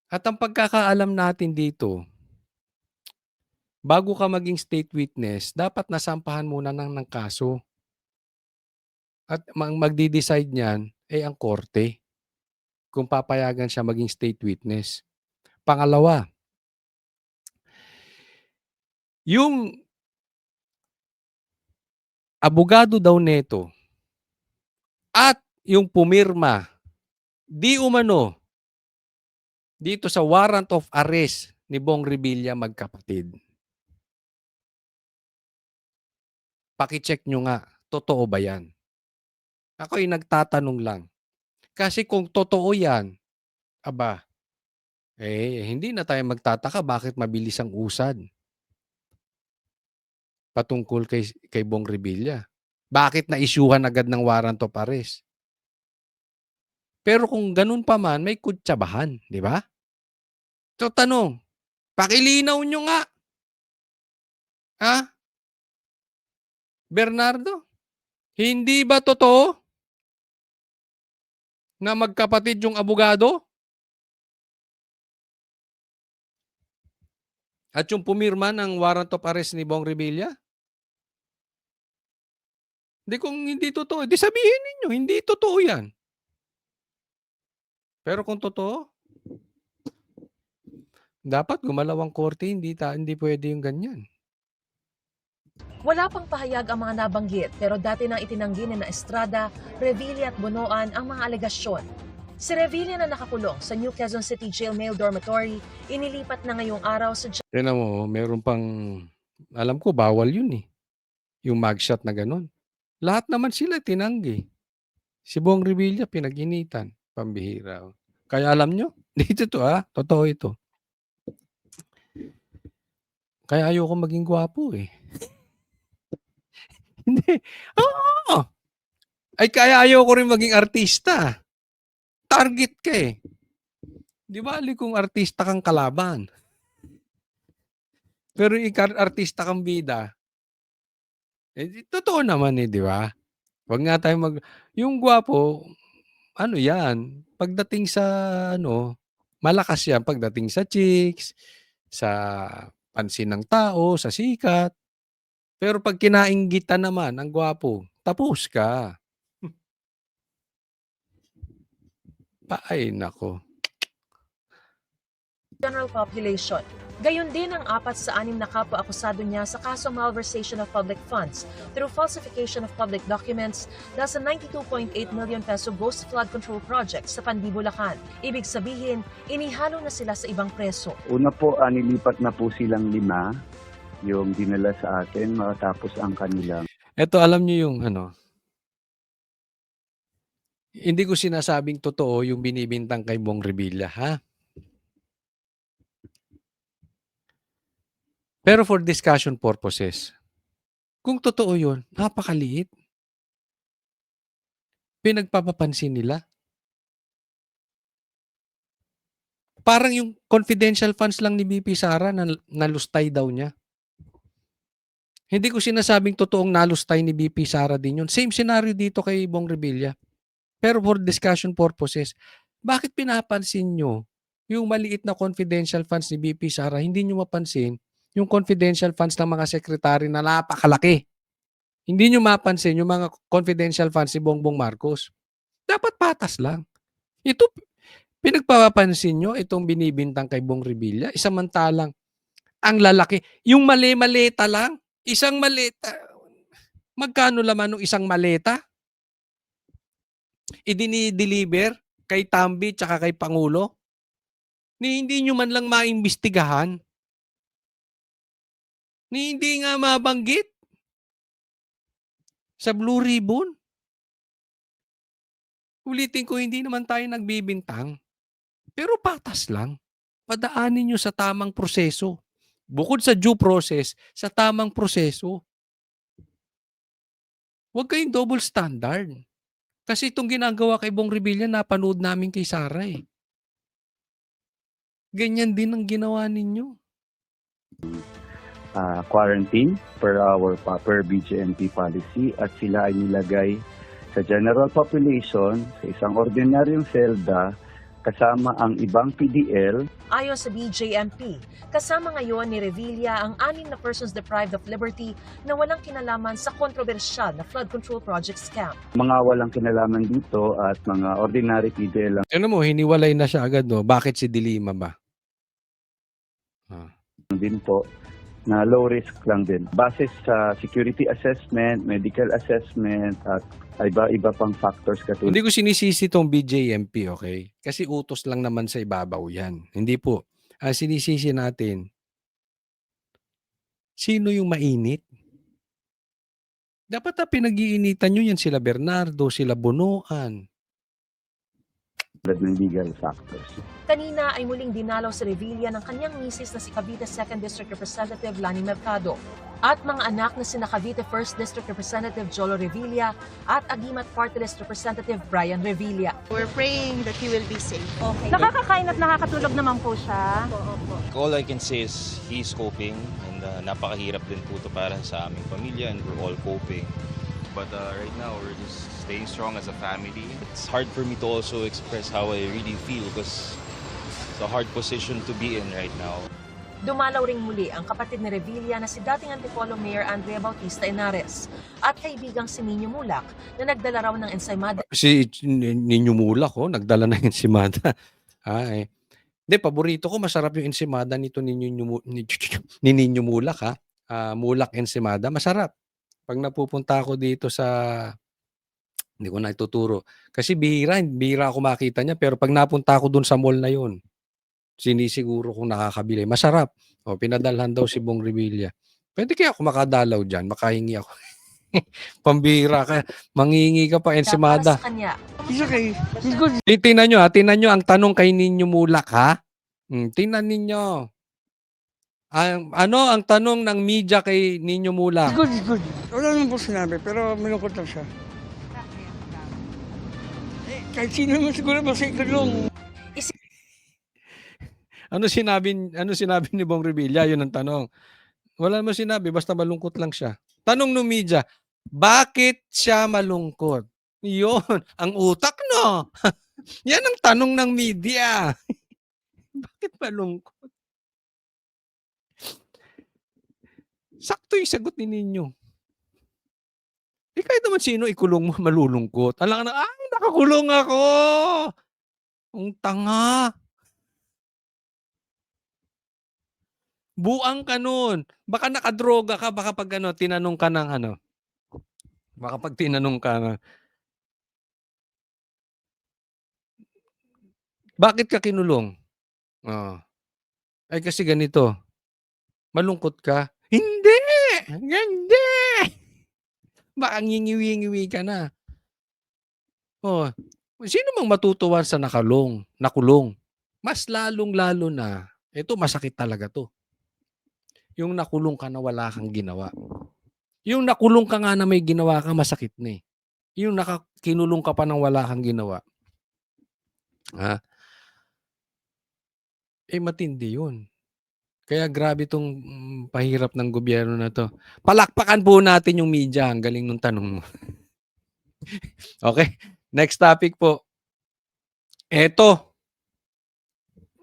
At ang pagkakaalam natin dito, bago ka maging state witness, dapat nasampahan muna ng kaso. At magdi-decide niyan ay ang korte kung papayagan siya maging state witness. Pangalawa, yung abogado daw neto at yung pumirma di umano dito sa warrant of arrest ni Bong Revilla magkapatid. Paki-check nyo nga, totoo ba yan? Ako'y nagtatanong lang. Kasi kung totoo yan, hindi na tayo magtataka bakit mabilis ang usad patungkol kay Bong Revilla. Bakit na-isyuhan agad ng warrant of arrest? Pero kung ganun pa man, may kutsabahan, di ba? So tanong, pakilinaw nyo nga. Ha? Bernardo, hindi ba totoo na magkapatid yung abogado? At yung pumirma ng warrant of arrest ni Bong Revilla? Hindi kung hindi totoo, di sabihin ninyo, hindi totoo yan. Pero kung totoo, dapat gumalaw ang korte, hindi pwede yung ganyan. Wala pang pahayag ang mga nabanggit pero dati nang itinanggi ni na Estrada, Revilla at Bunoan ang mga alegasyon. Si Revilla na nakakulong sa New Quezon City Jail Male Dormitory, inilipat na ngayong araw sa Tignan mo, meron pang, alam ko, bawal yun eh. Yung mugshot na ganun. Lahat naman sila tinanggi. Si Bong Revilla pinag-initan. Pambihira. Kaya alam nyo, dito to totoo ito. Kaya ayoko maging gwapo eh. Hindi. Oo. Ay kaya ayoko rin maging artista. Target ka eh. Di ba kung artista kang kalaban? Pero artista kang bida. Totoo naman eh, di ba? Wag nga tayo yung gwapo, ano yan, pagdating sa, malakas yan pagdating sa chicks, sa pansin ng tao, sa sikat. Pero pag kinainggitan naman ang gwapo, tapos ka. Ay, nako. general population. Gayon din ang 4 sa 6 na kapwa-akusado niya sa kaso malversation of public funds through falsification of public documents dahil sa 92.8 million peso ghost flood control project sa Pandy, Bulacan. Ibig sabihin, inihalo na sila sa ibang preso. Una po, nilipat na po silang 5 yung dinala sa atin matapos ang kanilang. Ito, alam niyo yung hindi ko sinasabing totoo yung binibintang kay Bong Revilla, ha? Pero for discussion purposes, kung totoo yun, napakaliit. Pinagpapapansin nila. Parang yung confidential funds lang ni BP Sara na nalustay daw niya. Hindi ko sinasabing totoong nalustay ni BP Sara din yun. Same scenario dito kay Bong Revilla. Pero for discussion purposes, bakit pinapansin nyo yung maliit na confidential funds ni BP Sara, hindi nyo mapansin yung confidential funds ng mga sekretary na napakalaki. Hindi nyo mapansin yung mga confidential funds ni Bongbong Marcos. Dapat patas lang. Ito, pinagpapansin nyo itong binibintang kay Bong Revilla, isamantalang ang lalaki, yung mali-maleta lang, isang maleta, magkano laman ng isang maleta? Idini-deliver kay Tambi tsaka kay Pangulo? Ni hindi nyo man lang maimbestigahan? Ni hindi nga mabanggit sa Blue Ribbon. Ulitin ko, hindi naman tayo nagbibintang. Pero patas lang. Padaanin nyo sa tamang proseso. Bukod sa due process, sa tamang proseso. Huwag kayong double standard. Kasi itong ginagawa kay Bong Revilla, napanood namin kay Sara eh. Ganyan din ang ginawa ninyo. Quarantine per BGMP policy at sila ay nilagay sa general population sa isang ordinaryong selda kasama ang ibang PDL. Ayon sa BJMP, kasama ngayon ni Revilla ang 6 na persons deprived of liberty na walang kinalaman sa kontrobersyal na flood control project scam. Mga walang kinalaman dito at mga ordinary PDL lang. Ano mo, hiniwalay na siya agad, no? Bakit si Dilima ba? Din po na low risk lang din. Base sa security assessment, medical assessment at iba-iba pang factors katulad. Hindi ko sinisisi itong BJMP, okay? Kasi utos lang naman sa ibabaw yan. Hindi po. Ang sinisisi natin, sino yung mainit? Dapat na pinag-iinitan nyo yan sila Bernardo, sila Bunoan. Ng legal factors. Kanina ay muling dinalaw si Revilla ng kanyang misis na si Cavite 2nd District Representative Lani Mercado at mga anak na sina Cavite 1st District Representative Jolo Revilla at Agimat Party List Representative Brian Revilla. We're praying that he will be safe. Okay. Nakakakain at nakakatulog naman po siya. All I can say is he's coping and napakahirap din po ito para sa aming pamilya and we're all coping. But right now, we're just staying strong as a family. It's hard for me to also express how I really feel because it's a hard position to be in right now. Dumalaw ring muli ang kapatid ni Revilla na si dating Antipolo Mayor Andrea Bautista Henares at kaibigang si Nino Mulak na nagdala raw ng ensaymada. Si Nino Mulak, nagdala na ensimada. Hindi, paborito ko, masarap yung ensimada nito ni Nino Mulak, ha. Mulak ensimada, masarap. Pag napupunta ako dito sa, hindi ko na ituturo. Kasi bihira ako makita niya. Pero pag napunta ako dun sa mall na yun, sinisiguro kong nakakabili. Masarap. Pinadalhan daw si Bong Revilla. Pwede kaya ako makadalaw dyan, makahingi ako. Pambihira ka, manghingi ka pa ensimada. Para sa kanya, Tingnan nyo ang tanong kay Nino Mulak, ha? Tingnan ninyo. Ang tanong ng media kay Nino Mulak? Good. Wala naman po sinabi, pero malungkot lang siya. Kahit sino naman siguro masikulong. Ano sinabi ni Bong Revilla? Yun ang tanong. Wala naman sinabi, basta malungkot lang siya. Tanong ng media, bakit siya malungkot? Yun, ang utak, no? Yan ang tanong ng media. Bakit malungkot? Sakto yung sagot ni Nino. Kahit naman sino ikulong mo, malulungkot. Alam ka na, nakakulong ako! Ang tanga. Buang ka nun. Baka nakadroga ka, baka pag tinanong ka ng baka pag tinanong ka na, bakit ka kinulong? Ay kasi ganito. Malungkot ka? Hindi! Baka ngingiwi-ngiwi ka na. Sino mang matutuwa sa nakulong? Mas lalong-lalo na, ito masakit talaga to. Yung nakulong ka na wala kang ginawa. Yung nakulong ka nga na may ginawa ka, masakit na eh. Yung kinulong ka pa ng wala kang ginawa. Matindi yun. Kaya grabe itong pahirap ng gobyerno na to. Palakpakan po natin yung media. Ang galing nung tanong mo. Okay. Next topic po. Eto.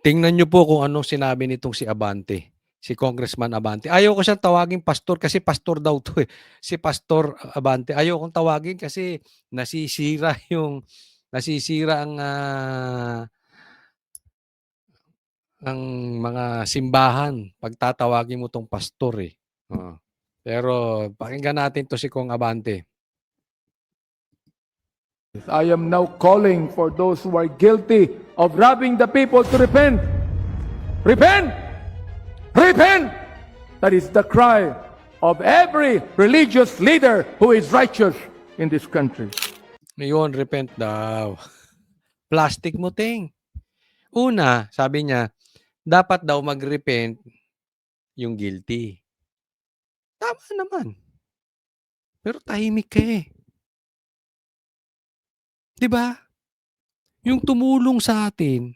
Tingnan nyo po kung anong sinabi nitong si Abante. Si Congressman Abante. Ayaw ko siyang tawagin pastor kasi pastor daw to eh. Si Pastor Abante. Ayaw kong tawagin kasi nasisira ang mga simbahan pag tatawagin mo tong pastor eh. Pero pakinggan natin to si Kong Abante. I am now calling for those who are guilty of robbing the people to repent. Repent! Repent! That is the cry of every religious leader who is righteous in this country. Ngayon, repent daw. Plastic mo, ting. Una, sabi niya, dapat daw mag-repent yung guilty. Tama naman. Pero tahimik ka eh. Diba? Yung tumulong sa atin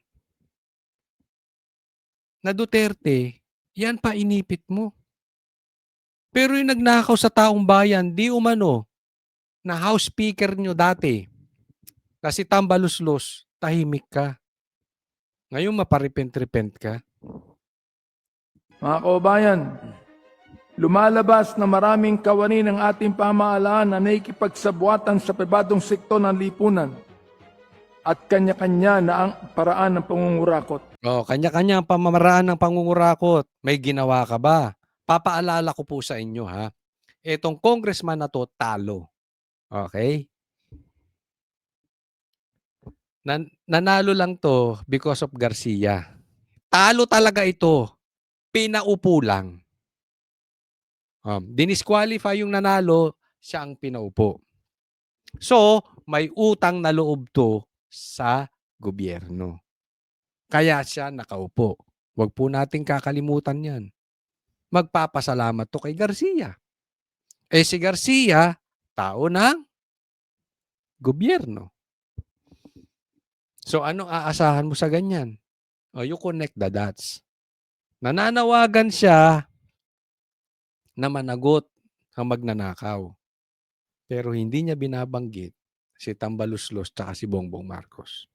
na Duterte, yan pa inipit mo. Pero yung nagnakaw sa taong bayan, di umano, na House Speaker nyo dati, na si Tambaluslos, tahimik ka. Ngayon maparepent-repent ka. Mga kababayan, lumalabas na maraming kawani ng ating pamahalaan na naikipagsabuatan sa pribadong sektor ng lipunan at kanya-kanya na ang paraan ng pangungurakot. Kanya-kanya ang pamamaraan ng pangungurakot. May ginawa ka ba? Papaalala ko po sa inyo ha. Etong congressman na to, talo. Okay? Nanalo lang to because of Garcia. Talo talaga ito. Pinaupo lang. Dinisqualify yung nanalo, siya ang pinaupo. So, may utang na loob to sa gobyerno. Kaya siya nakaupo. Huwag po nating kakalimutan yan. Magpapasalamat to kay Garcia. Si Garcia, tao ng gobyerno. So, anong aasahan mo sa ganyan? You connect the dots. Nananawagan siya na managot ang magnanakaw. Pero hindi niya binabanggit si Tambaluslos at si Bongbong Marcos.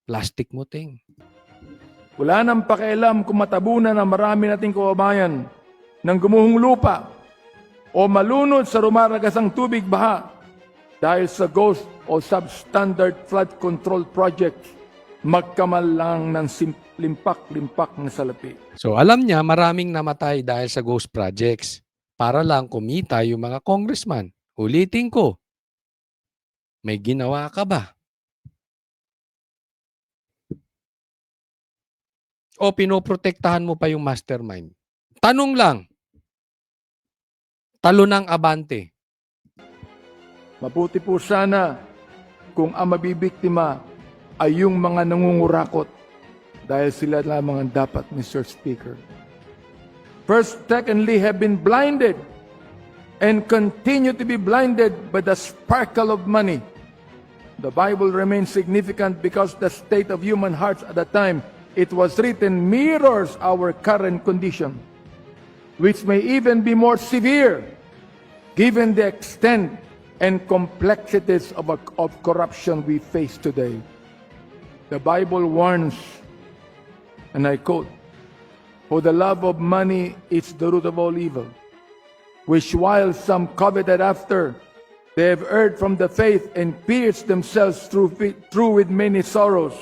Plastic mo, ting. Wala nang pakialam kung matabunan ng marami nating kababayan ng gumuhong lupa o malunod sa rumaragasang tubig baha dahil sa ghost o substandard flood control projects, magkamal lang ng limpak-limpak na salapi. So alam niya maraming namatay dahil sa ghost projects para lang kumita yung mga congressman. Ulitin ko, may ginawa ka ba? O pinoprotektahan mo pa yung mastermind? Tanong lang, talo ng abante. Mabuti po sana kung ang mabibiktima ay yung mga nangungurakot dahil sila lamang ang dapat, Mr. Speaker. First, secondly, have been blinded and continue to be blinded by the sparkle of money. The Bible remains significant because the state of human hearts at that time, it was written, mirrors our current condition, which may even be more severe given the extent and complexities of corruption we face today. The Bible warns, and I quote, "For the love of money is the root of all evil, which while some coveted after, they have erred from the faith and pierced themselves through with many sorrows."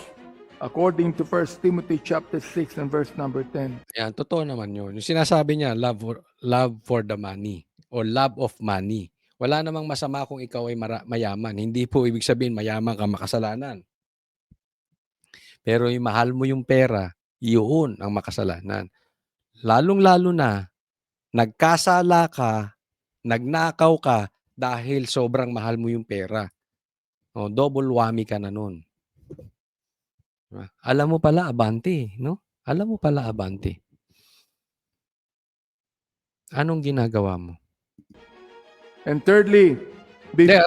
According to 1 Timothy chapter 6 and verse number 10. Yan, totoo naman yun. Yung sinasabi niya, love for the money or love of money. Wala namang masama kung ikaw ay mayaman. Hindi po ibig sabihin mayaman ka makasalanan. Pero yung mahal mo yung pera, yun ang makasalanan. Lalong-lalo na, nagkasala ka, nagnakaw ka dahil sobrang mahal mo yung pera. O, double whammy ka na nun. Alam mo pala, abante, no? Alam mo pala, abante. Anong ginagawa mo? And thirdly,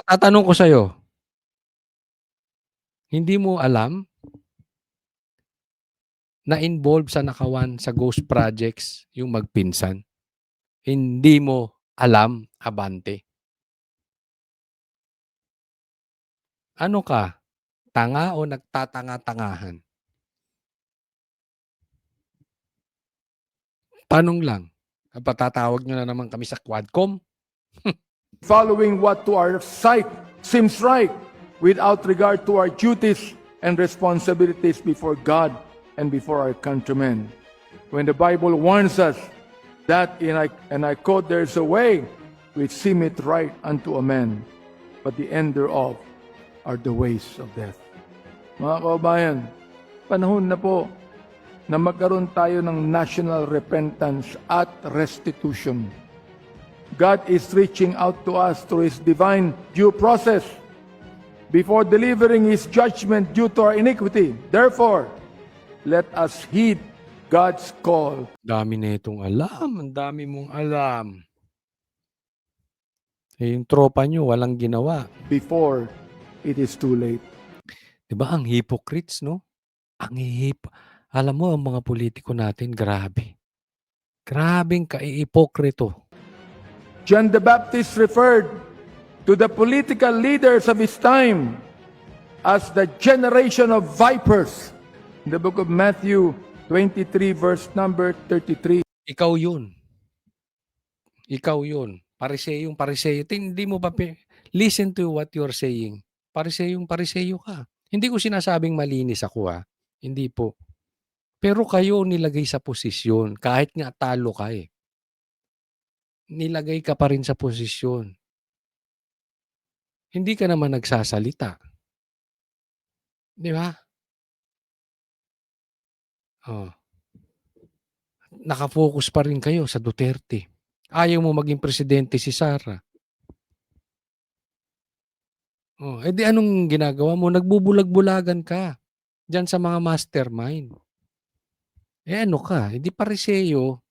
tatanong ko sa'yo, hindi mo alam na involved sa nakawan sa ghost projects yung magpinsan? Hindi mo alam, abante. Ano ka? Tanga o nagtatanga-tangahan? Tanong lang. Patatawag nyo na naman kami sa Quadcom? following what to our sight seems right without regard to our duties and responsibilities before God and before our countrymen. When the Bible warns us that, and I quote, "There is a way which seemeth right unto a man, but the end thereof are the ways of death." Mga kababayan, panahon na po na magkaroon tayo ng national repentance at restitution. God is reaching out to us through His divine due process before delivering His judgment due to our iniquity. Therefore, let us heed God's call. Dami na itong alam. Ang dami mong alam. Eh, yung tropa nyo, walang ginawa. Before it is too late. Diba ang hypocrites, no? Alam mo, ang mga politiko natin, grabe. Grabing ka-ipokrito. John the Baptist referred to the political leaders of his time as the generation of vipers. In the book of Matthew 23 verse number 33. Ikaw yun. Ikaw yun. Pariseyong pariseyo. Hindi mo ba listen to what you're saying. Pariseyong pariseyo ka. Hindi ko sinasabing malinis ako, ha. Hindi po. Pero kayo nilagay sa posisyon. Kahit nga talo ka eh. Nilagay ka pa rin sa posisyon. Hindi ka naman nagsasalita. Di ba? Oh. Nakafocus pa rin kayo sa Duterte. Ayaw mo maging presidente si Sara. Oh, edi anong ginagawa mo? Nagbubulag-bulagan ka diyan sa mga mastermind. Eh ano ka? Edi pariseyo.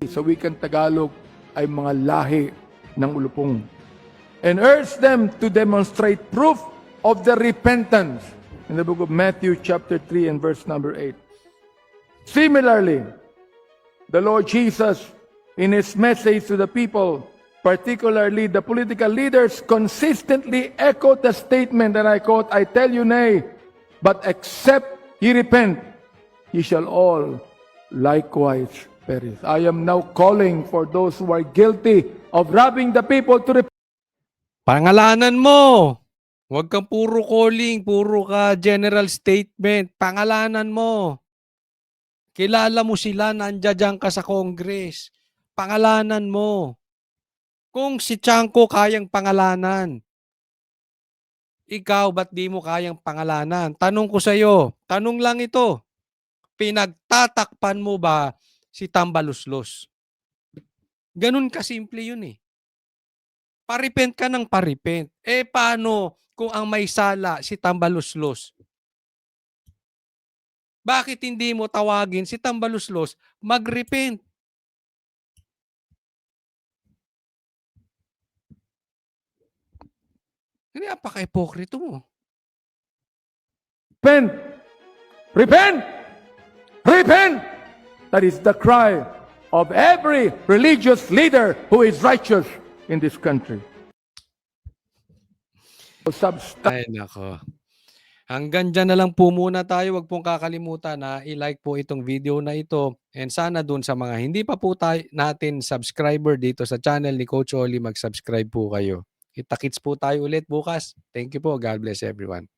Sa wikang Tagalog ay mga lahi ng ulupong. And urge them to demonstrate proof of their repentance. In the book of Matthew chapter 3 and verse number 8. Similarly, the Lord Jesus, in His message to the people, particularly the political leaders, consistently echoed the statement, and I quote, "I tell you nay, but except ye repent, ye shall all likewise perish. I am now calling for those who are guilty of robbing the people to repent. Pangalanan mo. Huwag kang puro calling, puro ka general statement. Pangalanan mo. Kilala mo sila, nandiyan ka sa Congress. Pangalanan mo. Kung si Chanco kayang pangalanan, ikaw ba't di mo kayang pangalanan? Tanong ko sa'yo, tanong lang ito. Pinagtatakpan mo ba si Tambaluslos? Ganun kasimple yun eh. Paripent ka ng paripent. Eh paano kung ang may sala si Tambaluslos? Bakit hindi mo tawagin si Tambaluslos mag-repent? Hindi, apaka-ipokrito mo. Repent! Repent! Repent! That is the cry of every religious leader who is righteous in this country. Ay, nako. Hanggang dyan na lang po muna tayo. Huwag pong kakalimutan na i-like po itong video na ito. And sana dun sa mga hindi pa po natin subscriber dito sa channel ni Coach Oli, mag-subscribe po kayo. Kita-kits po tayo ulit bukas. Thank you po. God bless everyone.